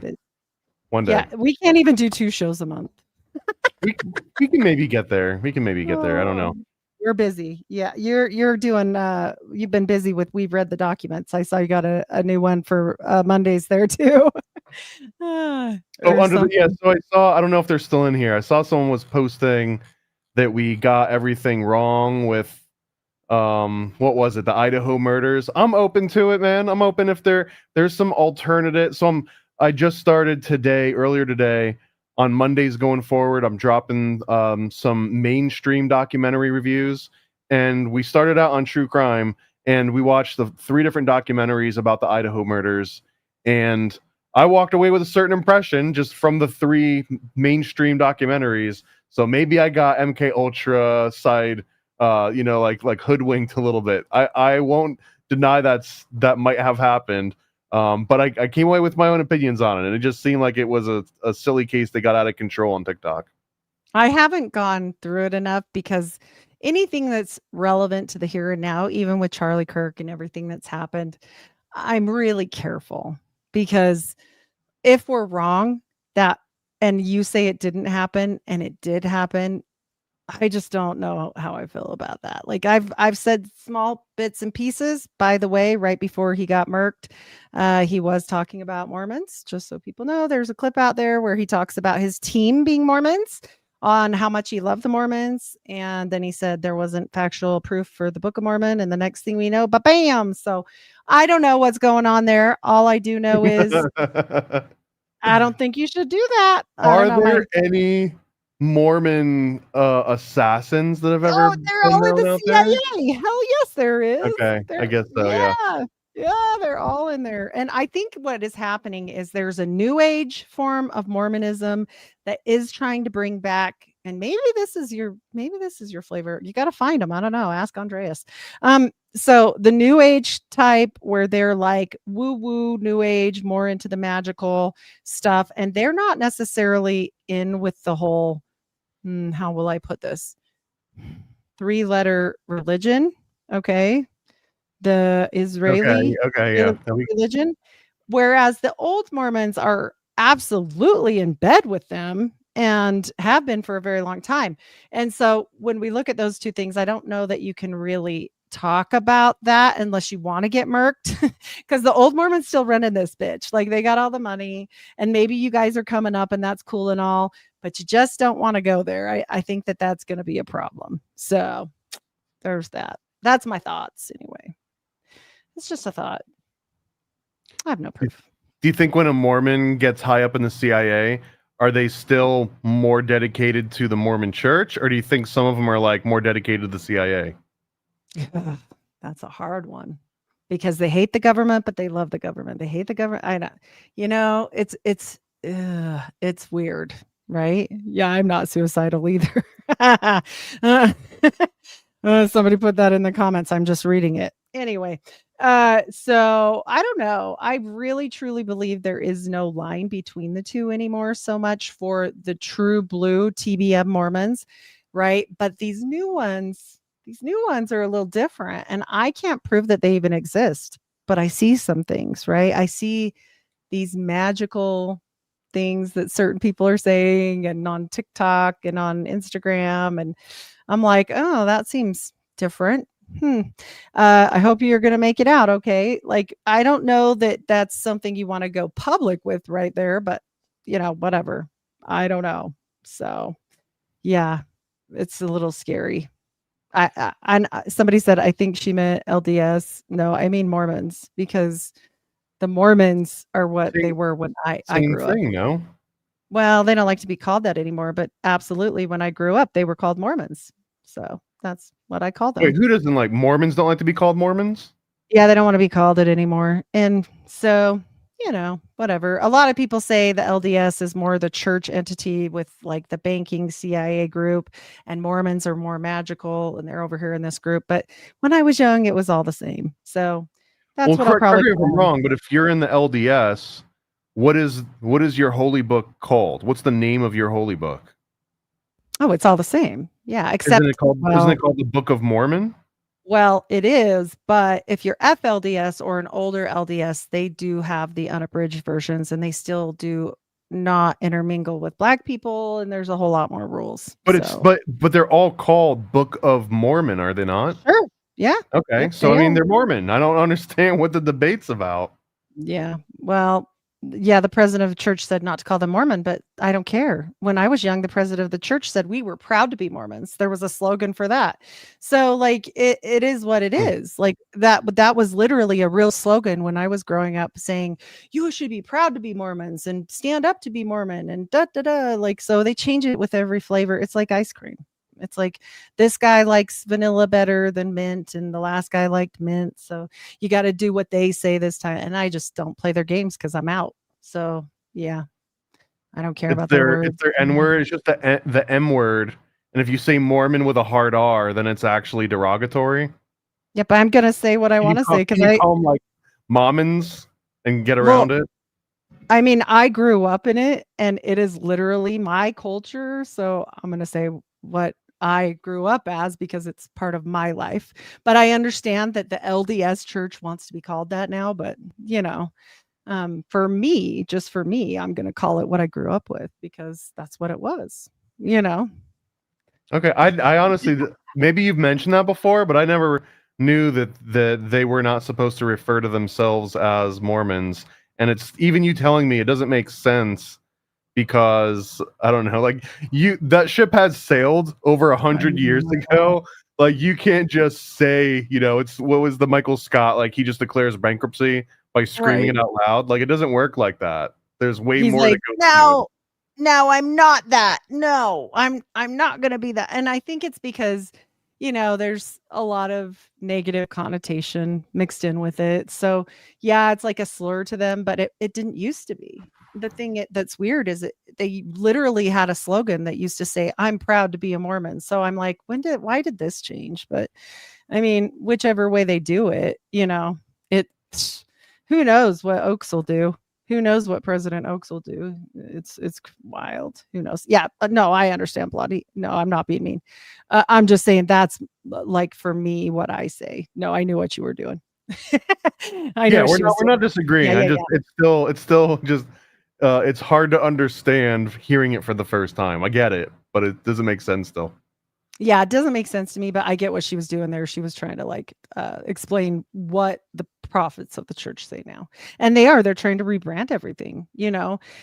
Yeah, we can't even do 2 shows a month. we can maybe get there. I don't know. You're busy. Yeah, you're doing. You've been busy with. We've read the documents. I saw you got a new one for Mondays there too. So I saw. I don't know if they're still in here. I saw someone was posting that we got everything wrong with. What was it? The Idaho murders. I'm open to it, man. I'm open if there's some alternative. So I just started earlier today, on Mondays going forward. I'm dropping some mainstream documentary reviews, and we started out on true crime, and we watched the 3 different documentaries about the Idaho murders, and I walked away with a certain impression just from the 3 mainstream documentaries. So maybe I got MK Ultra side, like hoodwinked a little bit. I won't deny that might have happened. But I came away with my own opinions on it, and it just seemed like it was a silly case that got out of control on TikTok. I haven't gone through it enough because anything that's relevant to the here and now, even with Charlie Kirk and everything that's happened, I'm really careful, because if we're wrong and you say it didn't happen and it did happen, I just don't know how I feel about that. Like I've said small bits and pieces. By the way, right before he got murked, he was talking about Mormons. Just so people know, there's a clip out there where he talks about his team being Mormons, on how much he loved the Mormons, and then he said there wasn't factual proof for the Book of Mormon. And the next thing we know, bam! So I don't know what's going on there. All I do know is I don't think you should do that. I don't Are know. there any Mormon assassins that have ever Oh, they're been all in known the out there? CIA. Hell yes, there is. Okay, I There, guess so. Yeah. yeah. Yeah, they're all in there. And I think what is happening is there's a new age form of Mormonism that is trying to bring back, and maybe this is your flavor. You got to find them. I don't know. Ask Andreas. So the new age type where they're like woo woo new age, more into the magical stuff, and they're not necessarily in with the whole how will I put this? 3-letter religion. Okay. The Okay. Israeli Okay. Yeah. religion. Whereas the old Mormons are absolutely in bed with them and have been for a very long time. And so when we look at those two things, I don't know that you can really talk about that unless you want to get murked, because the old Mormons still running this bitch. Like they got all the money, and maybe you guys are coming up and that's cool and all, but you just don't want to go there. I think that that's going to be a problem. So there's that. That's my thoughts anyway. It's just a thought. I have no proof. Do you think when a Mormon gets high up in the CIA, are they still more dedicated to the Mormon church, or do you think some of them are like more dedicated to the CIA? That's a hard one, because they hate the government, but they love the government. They hate the government. I know, it's weird, right? Yeah, I'm not suicidal either. Somebody put that in the comments. I'm just reading it. Anyway, so I don't know. I really truly believe there is no line between the two anymore so much for the true blue TBM Mormons, right? But these new ones are a little different, and I can't prove that they even exist, but I see some things, right? I see these magical things that certain people are saying, and on TikTok and on Instagram, and I'm like, oh, that seems different. I hope you're going to make it out okay. Like, I don't know that that's something you want to go public with right there, but whatever. I don't know. So yeah, it's a little scary. Somebody said, I think she meant LDS. No, I mean Mormons, because the Mormons are what they were when I grew up. No? Well, they don't like to be called that anymore, but absolutely, when I grew up, they were called Mormons. So that's what I call them. Wait, who doesn't like Mormons? Don't like to be called Mormons? Yeah, they don't want to be called it anymore. And so, whatever. A lot of people say the LDS is more the church entity with like the banking CIA group, and Mormons are more magical and they're over here in this group. But when I was young, it was all the same. So that's what I'll probably correct me if I'm wrong, but if you're in the LDS, what is your holy book called? What's the name of your holy book? Oh, it's all the same. Yeah, except isn't it called the Book of Mormon? Well, it is, but if you're FLDS or an older LDS, they do have the unabridged versions, and they still do not intermingle with Black people, and there's a whole lot more rules. But they're all called Book of Mormon, are they not? Sure. Yeah. Okay. So I mean, they're Mormon. I don't understand what the debate's about. Yeah. Well, yeah, the president of the church said not to call them Mormon, but I don't care. When I was young, the president of the church said we were proud to be Mormons. There was a slogan for that. So like it is what it is. Like that was literally a real slogan when I was growing up, saying you should be proud to be Mormons and stand up to be Mormon and da da da. Like, so they change it with every flavor. It's like ice cream. It's like this guy likes vanilla better than mint, and the last guy liked mint. So you got to do what they say this time. And I just don't play their games because I'm out. So yeah, I don't care about their words. It's their N word. It's just the M word. And if you say Mormon with a hard R, then it's actually derogatory. Yep, I'm gonna say what I want to say, because I call them like Mormons and get around it. I mean, I grew up in it, and it is literally my culture. So I'm gonna say what I grew up as, because it's part of my life. But I understand that the LDS church wants to be called that now. But for me, I'm going to call it what I grew up with, because that's what it was. Okay, I honestly, maybe you've mentioned that before, but I never knew that they were not supposed to refer to themselves as Mormons. And it's even you telling me it doesn't make sense because I don't know, like that ship has sailed over I 100 years know. ago. Like you can't just say, it's what was the Michael Scott, like he just declires bankruptcy by screaming Right. it out loud. Like it doesn't work like that. There's way He's more to like, go into it. no, I'm not that. No, I'm not gonna be that. And I think it's because, there's a lot of negative connotation mixed in with it. So yeah, it's like a slur to them, but it didn't used to be. The thing that's weird is they literally had a slogan that used to say, "I'm proud to be a Mormon." So I'm like, why did this change? But I mean, whichever way they do it, it who knows what Oaks will do. Who knows what President Oaks will do? It's wild. Who knows? Yeah, no, I understand, Bloody. No, I'm not being mean. I'm just saying that's like for me what I say. No, I knew what you were doing. I Yeah, know she was we're doing. not disagreeing. Yeah, I yeah, just yeah. it's still just it's hard to understand hearing it for the first time. I get it, but it doesn't make sense still. Yeah, it doesn't make sense to me, but I get what she was doing there. She was trying to explain what the prophets of the church say now. And they're trying to rebrand everything,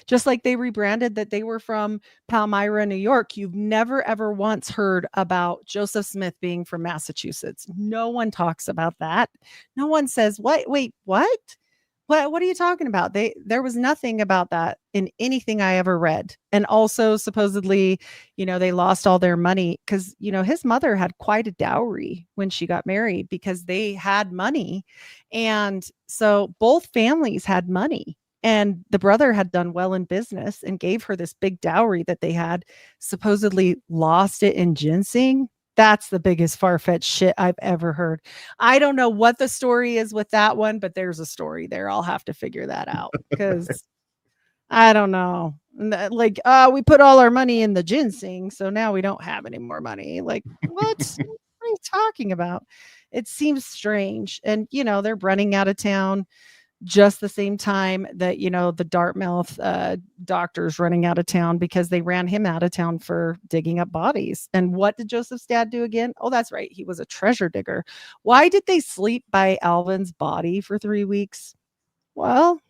just like they rebranded that they were from Palmyra, New York. You've never ever once heard about Joseph Smith being from Massachusetts. No one talks about that. No one says, "What? Wait, what? What are you talking about?" There was nothing about that in anything I ever read. And also supposedly, they lost all their money cuz his mother had quite a dowry when she got married because they had money. And so both families had money. And the brother had done well in business and gave her this big dowry that they had supposedly lost it in ginseng. That's the biggest far-fetched shit I've ever heard. I don't know what the story is with that one, but there's a story there. I'll have to figure that out because I don't know. Like, we put all our money in the ginseng, so now we don't have any more money. Like, what? What are you talking about? It seems strange. And, they're running out of town just the same time that the Dartmouth doctor's running out of town because they ran him out of town for digging up bodies. And what did Joseph's dad do again? Oh, that's right, he was a treasure digger. Why did they sleep by Alvin's body for 3 weeks? Well,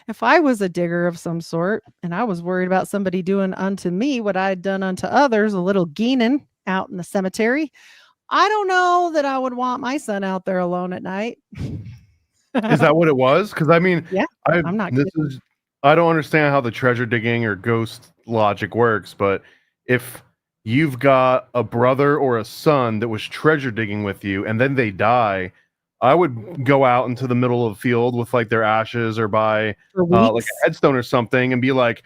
if I was a digger of some sort and I was worried about somebody doing unto me what I had done unto others, a little geening out in the cemetery, I don't know that I would want my son out there alone at night. Is that what it was? Because I mean, Yeah, I I'm not this kidding. is I don't understand how the treasure digging or ghost logic works, but if you've got a brother or a son that was treasure digging with you and then they die, I would go out into the middle of the field with like their ashes or by For like weeks. a headstone or something and be like,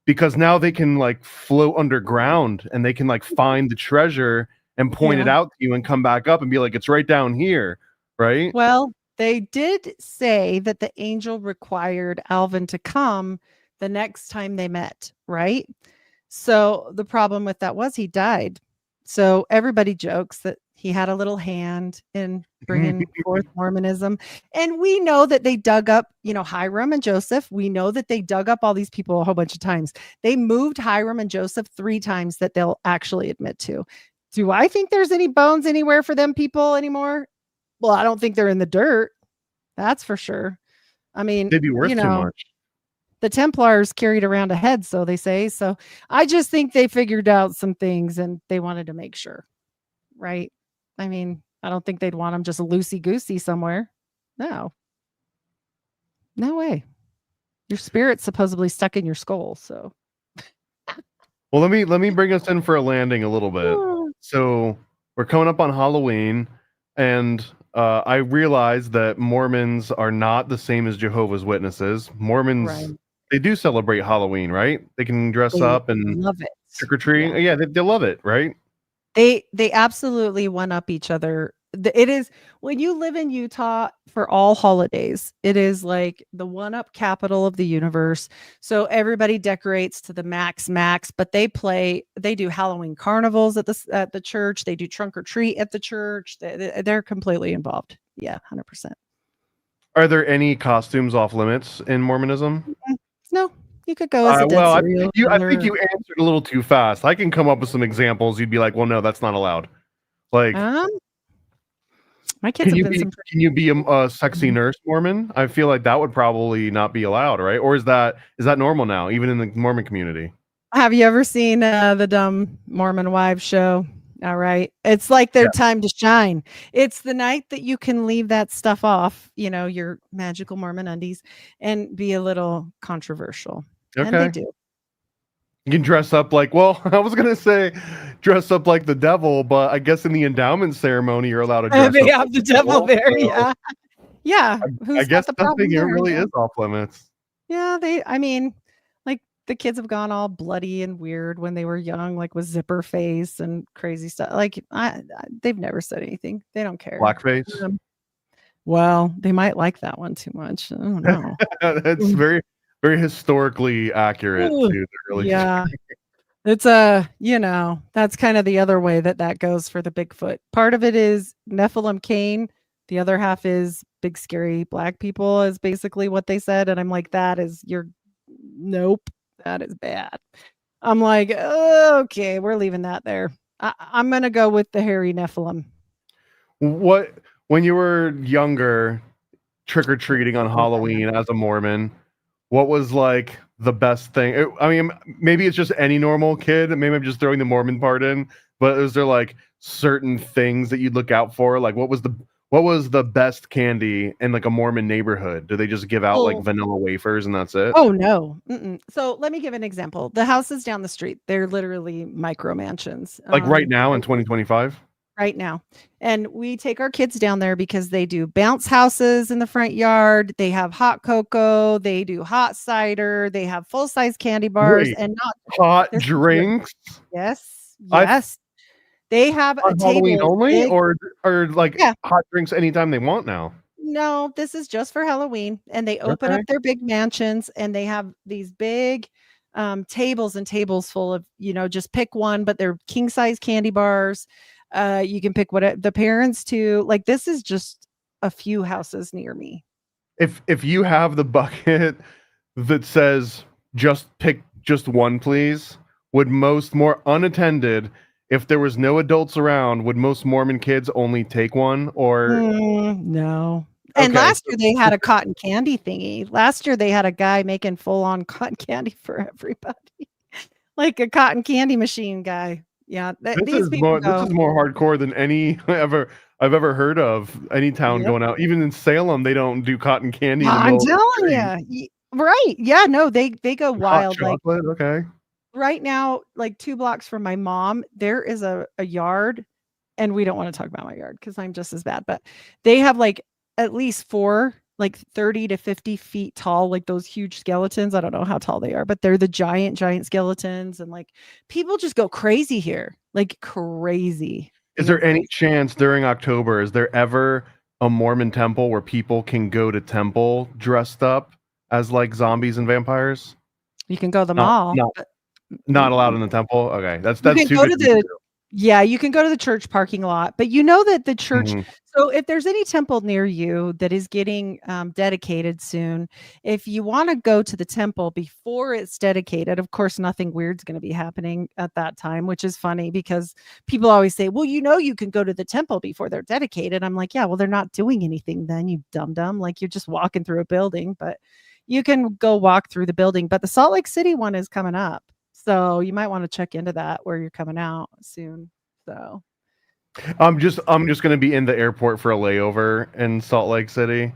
because now they can like float underground and they can like find the treasure and point it Yeah. out to you and come back up and be like, it's right down here, right? Well, they did say that the angel required Alvin to come the next time they met, right? So the problem with that was he died. So everybody jokes that he had a little hand in bringing forth Mormonism. And we know that they dug up, Hiram and Joseph. We know that they dug up all these people a whole bunch of times. They moved Hiram and Joseph 3 times that they'll actually admit to. Do I think there's any bones anywhere for them people anymore? Well, I don't think they're in the dirt. That's for sure. I mean, They'd be worth too much. the Templars carried around a head, so they say. So I just think they figured out some things and they wanted to make sure, right? I mean, I don't think they'd want them just loosey goosey somewhere. No, no way. Your spirit's supposedly stuck in your skull. So, Well, let me bring us in for a landing a little bit. So we're coming up on Halloween, and I realize that Mormons are not the same as Jehovah's Witnesses. right. Mormons, they do celebrate Halloween, right? They can dress They up and love it. trick or treat. Yeah. Yeah, they love it, right? They absolutely one up each other. It is when you live in Utah for all holidays, it is like the one up capital of the universe. So everybody decorates to the max, but they do Halloween carnivals at the church. They do trunk or treat at the church. They're completely involved. Yeah, 100%. Are there any costumes off limits in Mormonism? No, You could go as a dead Well, serial I think killer. you answered a little too fast. I can come up with some examples. You'd be like, well, no, that's not allowed. Like, My kids have been some. can you be a sexy nurse Mormon? I feel like that would probably not be allowed, right? Or is that normal now, even in the Mormon community? Have you ever seen the dumb Mormon wives show? All right. It's like their time to shine. It's the night that you can leave that stuff off, your magical Mormon undies, and be a little controversial. Okay. And they do. You can dress up like, well, I was going to say dress up like the devil, but I guess in the endowment ceremony, you're allowed to dress They up have the devil there. So, yeah. Yeah. I guess nothing here really is off limits. Yeah. Like the kids have gone all bloody and weird when they were young, like with zipper face and crazy stuff. Like they've never said anything. They don't care. Blackface. Well, they might like that one too much. I don't know. That's very, very historically accurate too. Yeah. It's that's kind of the other way that goes for the Bigfoot. Part of it is Nephilim Cain. The other half is big scary black people is basically what they said. And I'm like, nope, that is bad. I'm like, okay, we're leaving that there. I'm going to go with the hairy Nephilim. When you were younger, trick-or-treating on Halloween as a Mormon, what was like the best thing? I mean, maybe it's just any normal kid. Maybe I'm just throwing the Mormon part in, but is there like certain things that you'd look out for? Like what was the best candy in like a Mormon neighborhood? Do they just give out like vanilla wafers and that's it? Oh no. So let me give an example. The houses down the street, they're literally micro mansions. Like right now in 2025? Right now. And we take our kids down there because they do bounce houses in the front yard. They have hot cocoa. They do hot cider. They have full-size candy bars. Wait, and not hot drinks. Yes. They have a Halloween table only or like hot drinks anytime they want now. No, this is just for Halloween. And they open up their big mansions and they have these big tables and tables full of, just pick one, but they're king-size candy bars. You can pick what the parents too. Like this is just a few houses near me. If you have the bucket that says just pick just one, please, would most more unattended, if there was no adults around, would most Mormon kids only take one or no? And last year they had a cotton candy thingy. Last year they had a guy making full on cotton candy for everybody, like a cotton candy machine guy. Yeah, this is more hardcore than any I've ever heard of. Any town going out, even in Salem, they don't do cotton candy. I'm telling you, right? Yeah, no, they go wild. Hot chocolate, okay. Right now, like 2 blocks from my mom, there is a yard, and we don't want to talk about my yard because I'm just as bad. But they have like at least 4. Like 30 to 50 feet tall, like those huge skeletons. I don't know how tall they are, but they're the giant skeletons. And like people just go crazy here, like crazy. Is there any chance during October, is there ever a Mormon temple where people can go to temple dressed up as like zombies and vampires? You can go to the mall. Not allowed in the temple. Okay. That's too good. Yeah, you can go to the church parking lot, but you know that the church. So if there's any temple near you that is getting dedicated soon, if you want to go to the temple before it's dedicated, of course, nothing weird's going to be happening at that time, which is funny because people always say, well, you can go to the temple before they're dedicated. I'm like, yeah, well, they're not doing anything then, you dum-dum. Like you're just walking through a building, but you can go walk through the building. But the Salt Lake City one is coming up. So you might want to check into that where you're coming out soon. So I'm just going to be in the airport for a layover in Salt Lake City,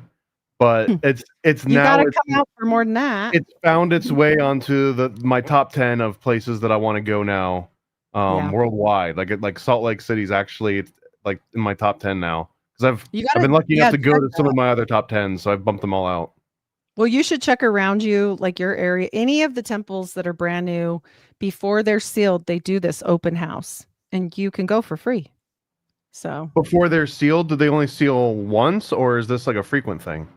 but it's you now gotta come out for more than that. It's found its way onto my top 10 of places that I want to go now, worldwide. Like Salt Lake City's actually like in my top 10 now because I've been lucky enough to go to some of my other top 10s, so I've bumped them all out. Well, you should check around you, like your area. Any of the temples that are brand new, before they're sealed, they do this open house, and you can go for free. So before they're sealed, do they only seal once, or is this like a frequent thing?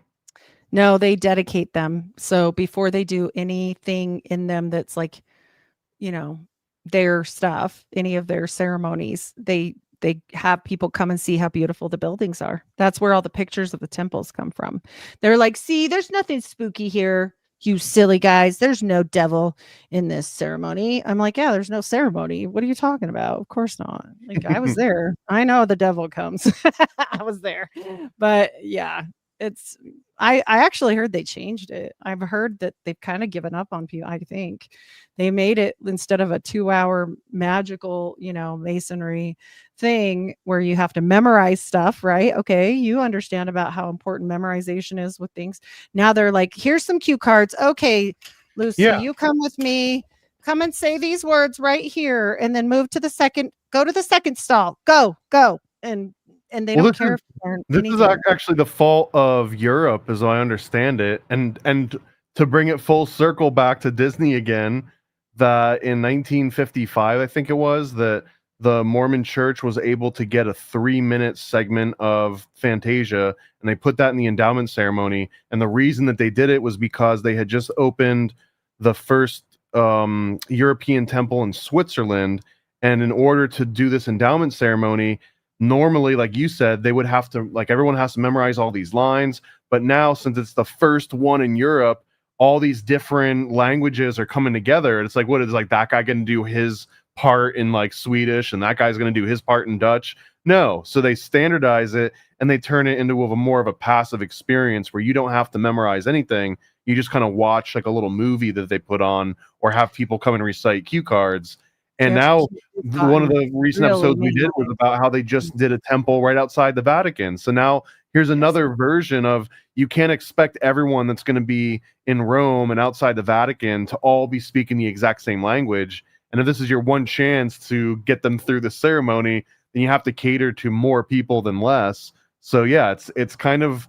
No, they dedicate them. So before they do anything in them that's like, their stuff, any of their ceremonies, they have people come and see how beautiful the buildings are. That's where all the pictures of the temples come from. They're like, see, there's nothing spooky here. You silly guys, there's no devil in this ceremony. I'm like, yeah, there's no ceremony. What are you talking about? Of course not. Like, I was there. I know the devil comes. I was there. But yeah, it's I actually heard they changed it. I've heard that they've kind of given up on people. I think they made it, instead of a 2-hour magical, masonry thing where you have to memorize stuff, right? Okay, you understand about how important memorization is with things. Now they're like, here's some cue cards. Okay, Lucy, Yeah. you come with me. Come and say these words right here, and then move to the second. Go to the second stall. Go. And they don't care if you learn This is anything. actually the fault of Europe, as I understand it, and to bring it full circle back to Disney again, that in 1955, I think it was, that the Mormon Church was able to get a 3-minute segment of Fantasia, and they put that in the endowment ceremony. And the reason that they did it was because they had just opened the first European temple in Switzerland, and in order to do this endowment ceremony, normally, like you said, they would have to, like, everyone has to memorize all these lines. But now, since it's the first one in Europe, all these different languages are coming together. And it's like, what is, like, that guy going to do his part in like Swedish and that guy's going to do his part in Dutch? No. So they standardize it and they turn it into a more of a passive experience where you don't have to memorize anything. You just kind of watch like a little movie that they put on, or have people come and recite cue cards. And now one of the recent episodes we did was about how they just did a temple right outside the Vatican. So now here's another version of, you can't expect everyone that's going to be in Rome and outside the Vatican to all be speaking the exact same language. And if this is your one chance to get them through the ceremony, then you have to cater to more people than less. So yeah, it's kind of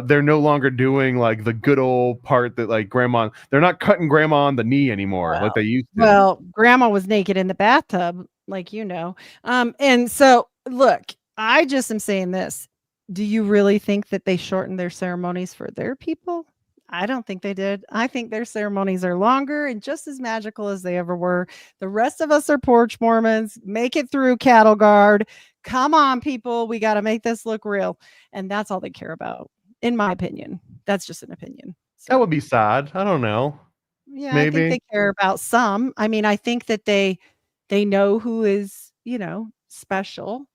they're no longer doing like the good old part that like grandma, they're not cutting grandma on the knee anymore like they used to. Well, grandma was naked in the bathtub, like, and so look, I just am saying this. Do you really think that they shortened their ceremonies for their people? I don't think they did. I think their ceremonies are longer and just as magical as they ever were. The rest of us are porch Mormons. Make it through cattle guard. Come on, people. We got to make this look real. And that's all they care about, in my opinion. That's just an opinion. So, that would be sad. I don't know. yeah, maybe. I think they care about some. I mean, I think that they know who is, special,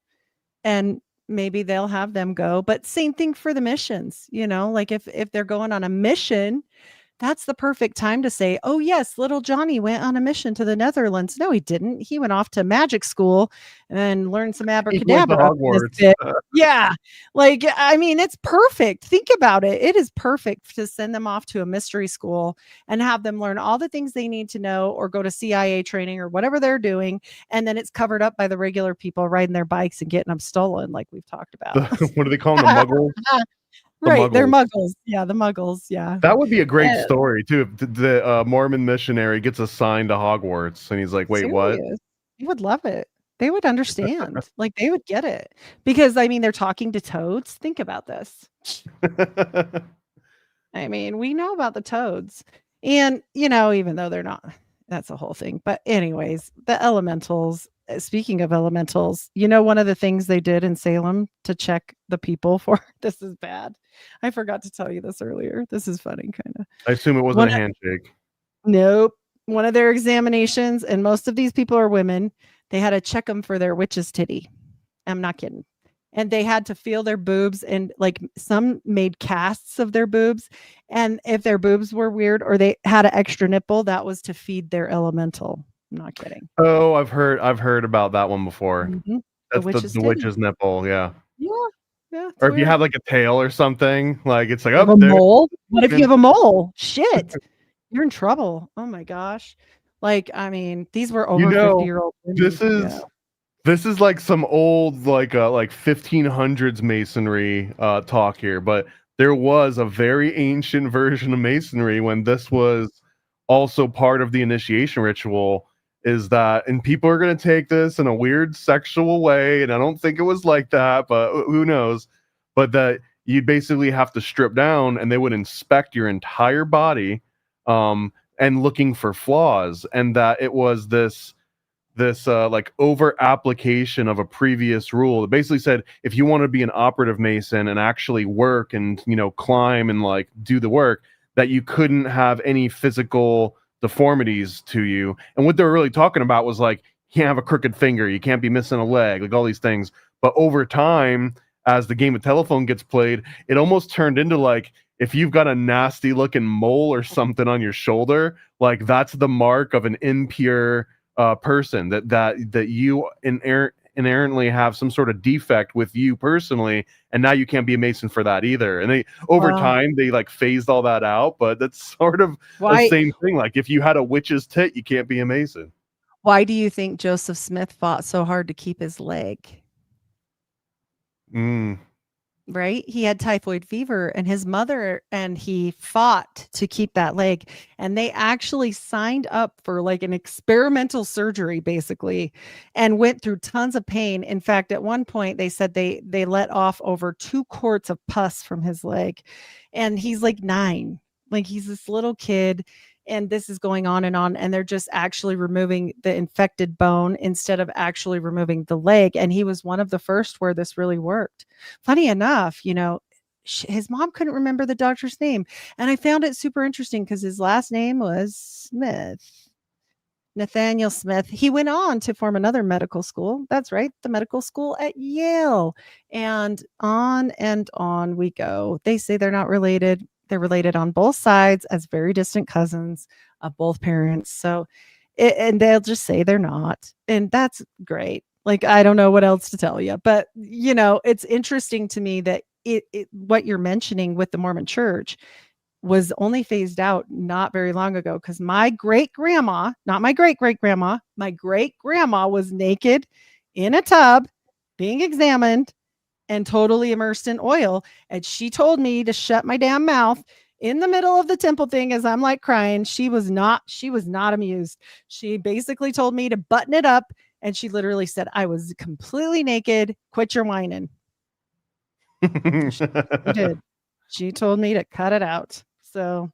and maybe they'll have them go. But same thing for the missions, like if they're going on a mission, that's the perfect time to say, oh yes, little Johnny went on a mission to the Netherlands. No, he didn't. He went off to magic school and learned some abracadabra. Yeah. Like, I mean, it's perfect. Think about it. It is perfect to send them off to a mystery school and have them learn all the things they need to know, or go to CIA training or whatever they're doing. And then it's covered up by the regular people riding their bikes and getting them stolen, like we've talked about. What do they call them? The muggles? Right, they're muggles. Yeah, the muggles. Yeah, that would be a great story too. If the Mormon missionary gets assigned to Hogwarts and he's like, "Wait, what?" You would love it. They would understand. Like, they would get it, because I mean, they're talking to toads. Think about this. I mean, we know about the toads, and even though they're not, that's a whole thing. But anyways, the elementals. Speaking of elementals, one of the things they did in Salem to check the people for, this is bad. I forgot to tell you this earlier. This is funny, kind of. I assume it wasn't a handshake. Nope. One of their examinations, and most of these people are women, they had to check them for their witch's titty. I'm not kidding. And they had to feel their boobs, and like some made casts of their boobs. And if their boobs were weird or they had an extra nipple, that was to feed their elemental. I'm not kidding. Oh, I've heard about that one before. Mm-hmm. That's the witch's nipple. Yeah. Yeah. Or if you have like a tail or something, like it's like, a mole. What if you have a mole? Shit, you're in trouble. Oh my gosh. Like, I mean, these were over 50-year-old women. This is like some old like 1500s masonry talk here, but there was a very ancient version of masonry when this was also part of the initiation ritual. Is that, and people are going to take this in a weird sexual way, and I don't think it was like that, but who knows, but that you basically have to strip down and they would inspect your entire body and looking for flaws, and that it was this like over application of a previous rule. It basically said, if you want to be an operative mason and actually work and climb and like do the work, that you couldn't have any physical deformities to you. And what they were really talking about was like, you can't have a crooked finger, you can't be missing a leg, like all these things. But over time, as the game of telephone gets played, it almost turned into like, if you've got a nasty looking mole or something on your shoulder, like that's the mark of an impure person, that you inherently have some sort of defect with you personally, and now you can't be a Mason for that either. And they over time they like phased all that out, but that's sort of the same thing. Like if you had a witch's tit, you can't be a Mason. Why do you think Joseph Smith fought so hard to keep his leg? Right? He had typhoid fever, and his mother and he fought to keep that leg. And they actually signed up for like an experimental surgery, basically, and went through tons of pain. In fact, at one point they said they let off over 2 quarts of pus from his leg. And he's like 9. Like he's this little kid. And this is going on, and they're just actually removing the infected bone instead of actually removing the leg. And he was one of the first where this really worked. Funny enough, his mom couldn't remember the doctor's name. And I found it super interesting because his last name was Smith. Nathaniel Smith. He went on to form another medical school. That's right, the medical school at Yale. And on we go. They say they're not related. They're related on both sides as very distant cousins of both parents. So, and they'll just say they're not. And that's great. Like, I don't know what else to tell you. But, it's interesting to me that what you're mentioning with the Mormon church was only phased out not very long ago, because my great-grandma, not my great-great-grandma, my great-grandma was naked in a tub being examined and totally immersed in oil. And she told me to shut my damn mouth in the middle of the temple thing as I'm like crying. She was not amused. She basically told me to button it up. And she literally said, I was completely naked. Quit your whining. She did. She told me to cut it out. So,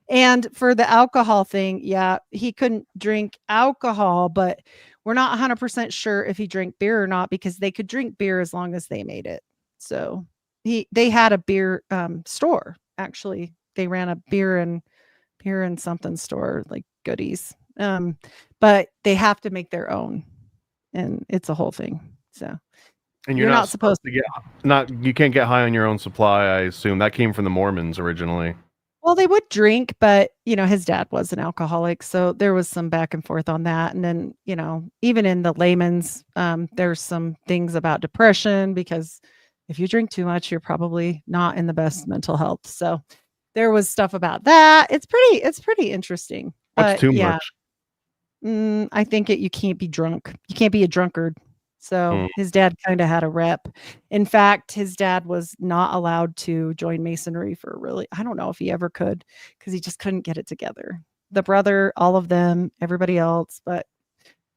and for the alcohol thing, yeah, he couldn't drink alcohol, but we're not 100% sure if he drank beer or not, because they could drink beer as long as they made it. So they had a beer store. Actually, they ran a beer and something store, like goodies. But they have to make their own, and it's a whole thing. So, and you're not supposed to you can't get high on your own supply. I assume that came from the Mormons originally. Well, they would drink, but his dad was an alcoholic, so there was some back and forth on that. And then, even in the layman's, there's some things about depression, because if you drink too much, you're probably not in the best mental health. So there was stuff about that. It's pretty interesting. What's too much? I think you can't be drunk. You can't be a drunkard. So his dad kind of had a rep. In fact, his dad was not allowed to join Masonry for I don't know if he ever could, because he just couldn't get it together. The brother, all of them, everybody else, but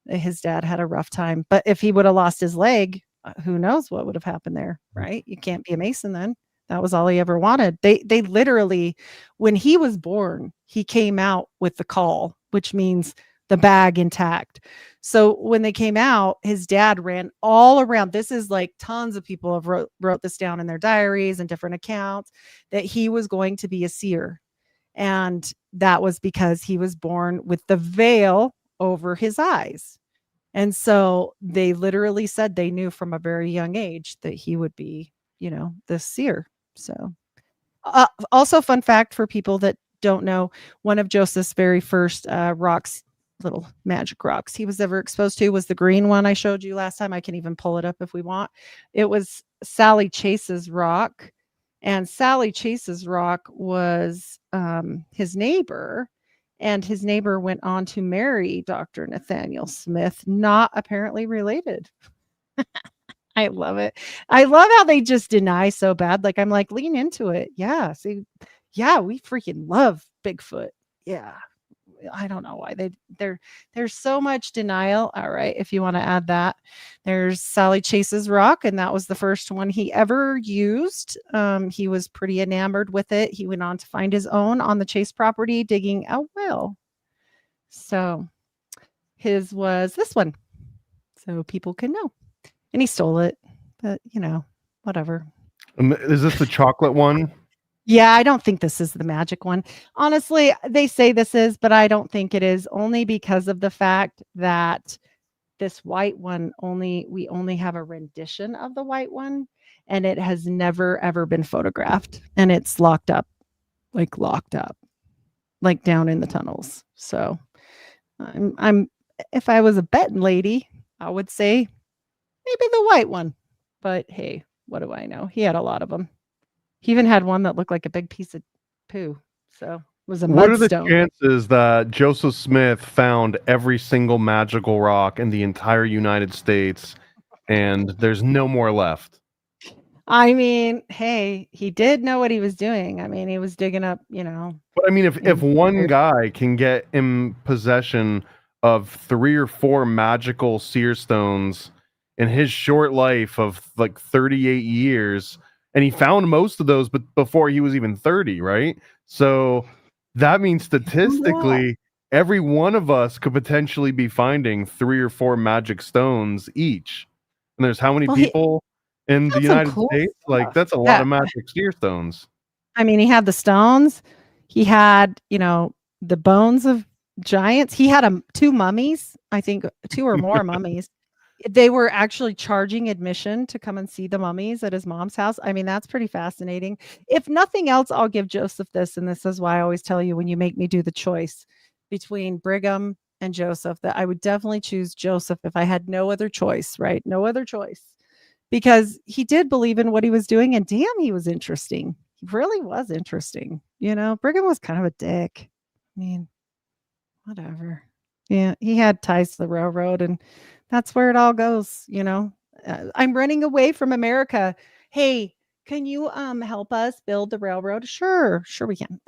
his dad had a rough time. But if he would have lost his leg, who knows what would have happened there, right? You can't be a Mason then. That was all he ever wanted. They literally, when he was born, he came out with the caul, which means the bag intact. So when they came out, his dad ran all around. This is like tons of people have wrote this down in their diaries and different accounts, that he was going to be a seer. And that was because he was born with the veil over his eyes. And so they literally said they knew from a very young age that he would be, the seer. So also, fun fact for people that don't know, one of Joseph's very first rocks, little magic rocks he was ever exposed to, was the green one I showed you last time. I can even pull it up if we want. It was Sally Chase's rock, and Sally Chase's rock was his neighbor, and his neighbor went on to marry Dr. Nathaniel Smith, not apparently related. I love it. I love how they just deny so bad. Like, I'm like, lean into it. Yeah. See, yeah, we freaking love Bigfoot. Yeah. I don't know why there's so much denial. All right, if you want to add that, there's Sally Chase's rock, and that was the first one he ever used. He was pretty enamored with it. He went on to find his own on the Chase property, digging a well. So his was this one, so people can know. And he stole it, but whatever. Is this the chocolate one? Yeah, I don't think this is the magic one. Honestly, they say this is, but I don't think it is, only because of the fact that this white one we only have a rendition of the white one, and it has never ever been photographed, and it's locked up, like down in the tunnels. So I'm if I was a betting lady, I would say maybe the white one. But hey, what do I know? He had a lot of them. He even had one that looked like a big piece of poo. So it was a What are the mudstone. chances that Joseph Smith found every single magical rock in the entire United States and there's no more left? I mean, hey, he did know what he was doing. I mean, he was digging up, But I mean, if one guy can get in possession of 3 or 4 magical seer stones in his short life of like 38 years, and he found most of those, but before he was even 30, right? So that means statistically, every one of us could potentially be finding 3 or 4 magic stones each. And there's how many Well, people in the had some United cool States? Like, stuff. that's a lot Yeah. of magic seer stones. I mean, he had the stones. He had, the bones of giants. He had 2 mummies, I think 2 or more mummies. They were actually charging admission to come and see the mummies at his mom's house. I mean, that's pretty fascinating. If nothing else, I'll give Joseph this, and this is why I always tell you when you make me do the choice between Brigham and Joseph, that I would definitely choose Joseph if I had no other choice, right? No other choice. Because he did believe in what he was doing, and damn, he was interesting. He really was interesting. Brigham was kind of a dick. I mean, whatever. Yeah, he had ties to the railroad, and that's where it all goes. I'm running away from America. Hey, can you help us build the railroad? Sure we can.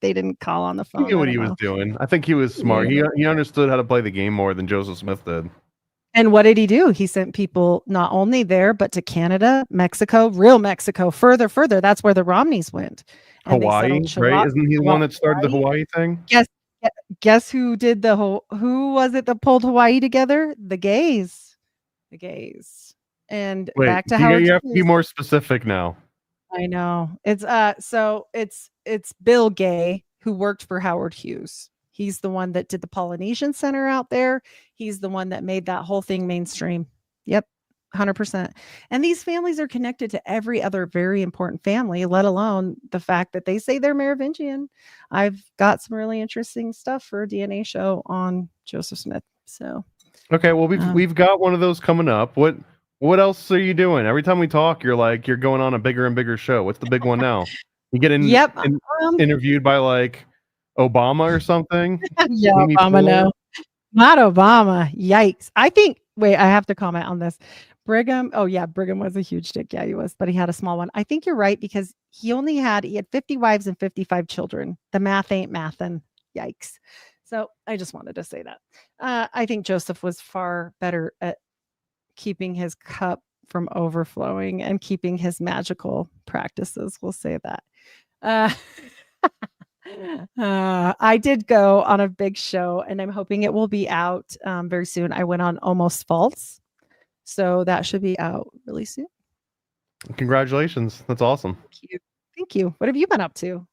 They didn't call on the He phone. knew I what don't he was know. doing. I think he was smart. Yeah. He understood how to play the game more than Joseph Smith did. And what did he do? He sent people not only there, but to Canada, Mexico, real Mexico, further. That's where the Romneys went. And they Hawaii, settled right? Isn't he the one that started the Hawaii. Hawaii thing? Guess who did who was it that pulled Hawaii together? The gays. The gays. And Wait, back to Howard you have to be Hughes. more specific now. I know. It's Bill Gay who worked for Howard Hughes. He's the one that did the Polynesian Center out there. He's the one that made that whole thing mainstream. Yep, 100%. And these families are connected to every other very important family, let alone the fact that they say they're Merovingian. I've got some really interesting stuff for a DNA show on Joseph Smith. So Okay, well we've got one of those coming up. What else are you doing? Every time we talk, you're going on a bigger and bigger show. What's the big one now? You get interviewed by like Obama or something? Yeah, Obama, no. Not Obama. Yikes. Wait, I have to comment on this. Brigham. Oh, yeah. Brigham was a huge dick. Yeah, he was, but he had a small one. I think you're right, because he had 50 wives and 55 children. The math ain't mathin'. Yikes. So I just wanted to say that. I think Joseph was far better at keeping his cup from overflowing and keeping his magical practices. We'll say that. I did go on a big show, and I'm hoping it will be out very soon. I went on Almost False, so that should be out really soon. Congratulations. That's awesome. Thank you. What have you been up to?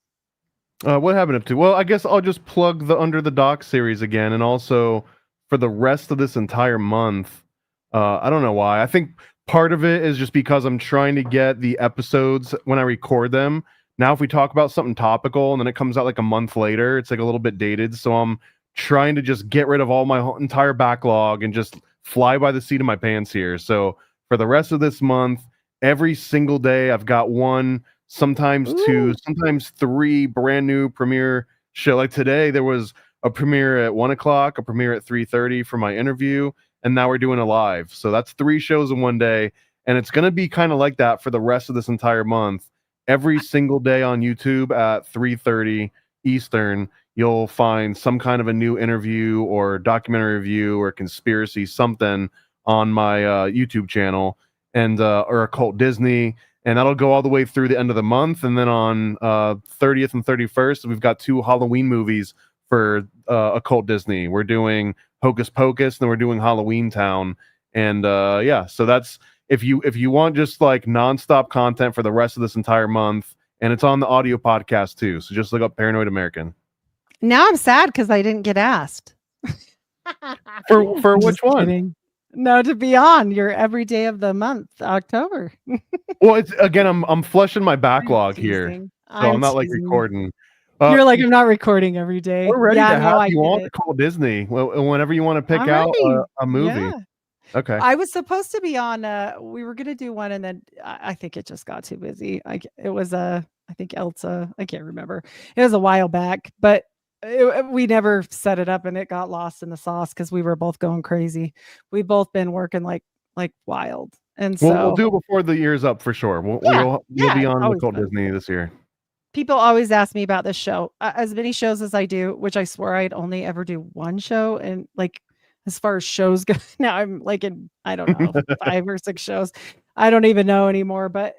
What have I been up to? Well, I guess I'll just plug the Under the Dock series again, and also for the rest of this entire month. I don't know why. I think part of it is just because I'm trying to get the episodes when I record them. Now, if we talk about something topical and then it comes out like a month later, it's like a little bit dated. So I'm trying to just get rid of all my entire backlog and just fly by the seat of my pants here. So for the rest of this month, every single day, I've got one, sometimes two, sometimes 3 brand new premiere show. Like today, there was a premiere at 1 o'clock, a premiere at 3:30 for my interview, and now we're doing a live. So that's 3 shows in one day, and it's going to be kind of like that for the rest of this entire month. Every single day on YouTube at 3:30 Eastern, you'll find some kind of a new interview or documentary review or conspiracy something on my YouTube channel, and or Occult Disney, and that'll go all the way through the end of the month. And then on 30th and 31st, we've got 2 Halloween movies for Occult Disney. We're doing Hocus Pocus, and then we're doing Halloween Town, and yeah, so that's. If you want just like nonstop content for the rest of this entire month and it's on the audio podcast too. So just look up Paranoid American. Now I'm sad because I didn't get asked. For I'm which just one? kidding. No, to be on your every day of the month, October. Well, it's again, I'm flushing my backlog here, Teasing. so I'm not like teasing. recording. You're like, I'm not recording every day. We're ready Yeah, to no, have I you get on it. to call Disney whenever you want to pick I'm out ready. a movie. Yeah. Okay. I was supposed to be on. We were gonna do one, and then I think it just got too busy. It was I think Elsa. I can't remember. It was a while back, but we never set it up, and it got lost in the sauce because we were both going crazy. We've both been working like wild, and so We'll do it before the year's up for sure. You'll be on always Occult fun. Disney this year. People always ask me about this show. As many shows as I do, which I swear I'd only ever do one show, and like as far as shows go, now I'm like in I don't know 5 or 6 shows. I don't even know anymore, but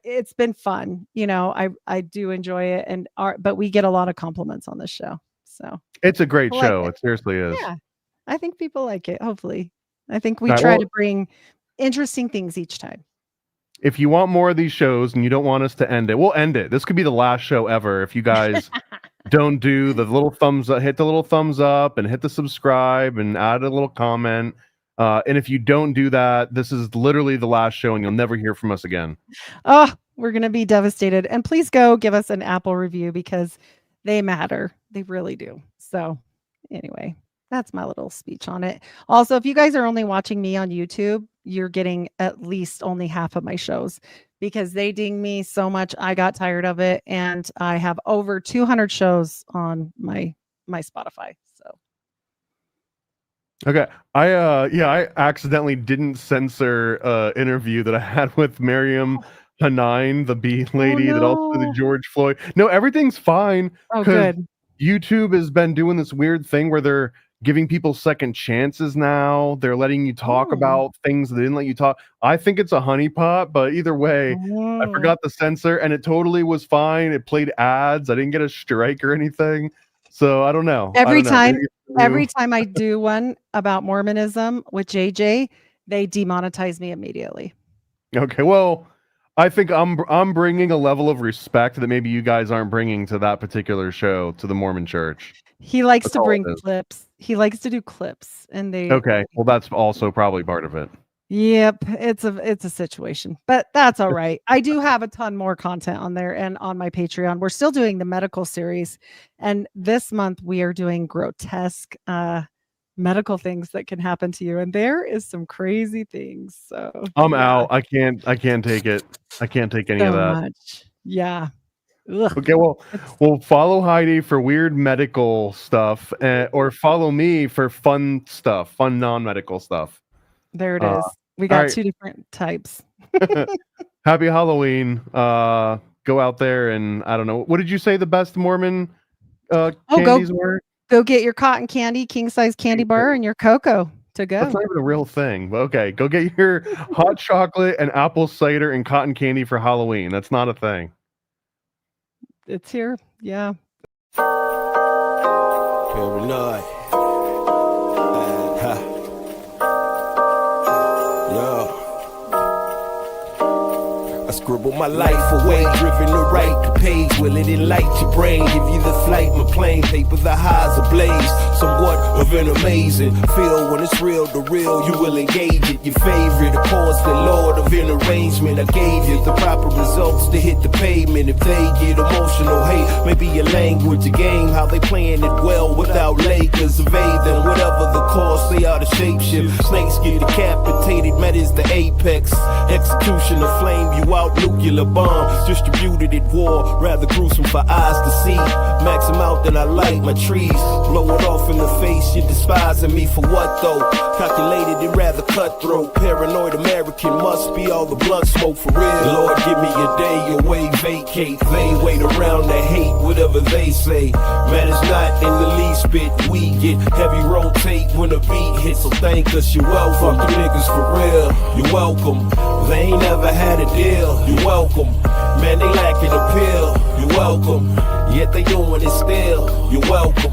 it's been fun. You know, I do enjoy it, but we get a lot of compliments on this show. So It's a great people like show. it. It seriously is. Yeah, I think people like it. Hopefully, I think we All right, try well- to bring interesting things each time. If you want more of these shows and you don't want us to end it, we'll end it. This could be the last show ever if you guys don't do the little thumbs up, hit the little thumbs up and hit the subscribe and add a little comment. And if you don't do that, this is literally the last show and you'll never hear from us again. Oh, we're going to be devastated. And please go give us an Apple review because they matter. They really do. So anyway, that's my little speech on it. Also, if you guys are only watching me on YouTube, you're getting at least only half of my shows because they ding me so much. I got tired of it. And I have over 200 shows on my Spotify. So Okay. I accidentally didn't censor interview that I had with Miriam Hanine, the bee lady that also did the no. George Floyd. No, everything's fine. Oh, 'cause good. YouTube has been doing this weird thing where they're giving people second chances now. They're letting you talk Oh. about things they didn't let you talk. I think it's a honeypot, but either way, I Oh. forgot the censor and it totally was fine. It played ads. I didn't get a strike or anything. So I don't know. Every time Maybe it's new. Every time I do one about Mormonism with JJ, they demonetize me immediately. Okay, well, I think I'm bringing a level of respect that maybe you guys aren't bringing to that particular show, to the Mormon Church. He likes That's to all bring it is. clips. He likes to do clips, and they. Okay, well, that's also probably part of it. Yep, it's a situation, but that's all right. I do have a ton more content on there and on my Patreon. We're still doing the medical series, and this month we are doing grotesque medical things that can happen to you, and there is some crazy things. So I'm yeah, out. I can't take it. I can't take any of so that. much. Yeah. Ugh. Okay, well, It's- we'll follow Heidi for weird medical stuff, or follow me for fun stuff, fun non-medical stuff. There it Uh, is. We got right. 2 different types. Happy Halloween. Go out there and I don't know. What did you say the best Mormon candies were? Go get your cotton candy, king size candy bar, and your cocoa to go. That's not even a real thing. But okay, go get your hot chocolate and apple cider and cotton candy for Halloween. That's not a thing. It's here. Yeah. Paranoid. Yo. I scribble my life away, driven to write the page. Will it enlighten your brain? Give you the flight, my plane, paper the highs ablaze. Somewhat of an amazing feel when it's real, the real, you will engage it. Your favorite, of course, the lord of an arrangement. I gave you the proper results to hit the pavement. If they get emotional, hey, maybe your language, a game, how they playing it well without Lakers. Evade them, whatever the cost, they are the shapeshift. Snakes get decapitated, met is the apex. Execution of flame you out, nuclear bombs distributed at war, rather gruesome for eyes to see. Max them out, then I light my trees. Blow it off in the face, you're despising me for what though? Calculated and rather cutthroat. Paranoid American must be all the blood smoke for real. Lord, give me a day away, vacate. They wait around to hate whatever they say. Man, it's not in the least bit. We get heavy rotate when the beat hits, so thank us, you're welcome. Fuck the niggas for real, you're welcome. They ain't never had a deal, you're welcome. Man, they lacking appeal, you're welcome. Yet they doing it still, you're welcome.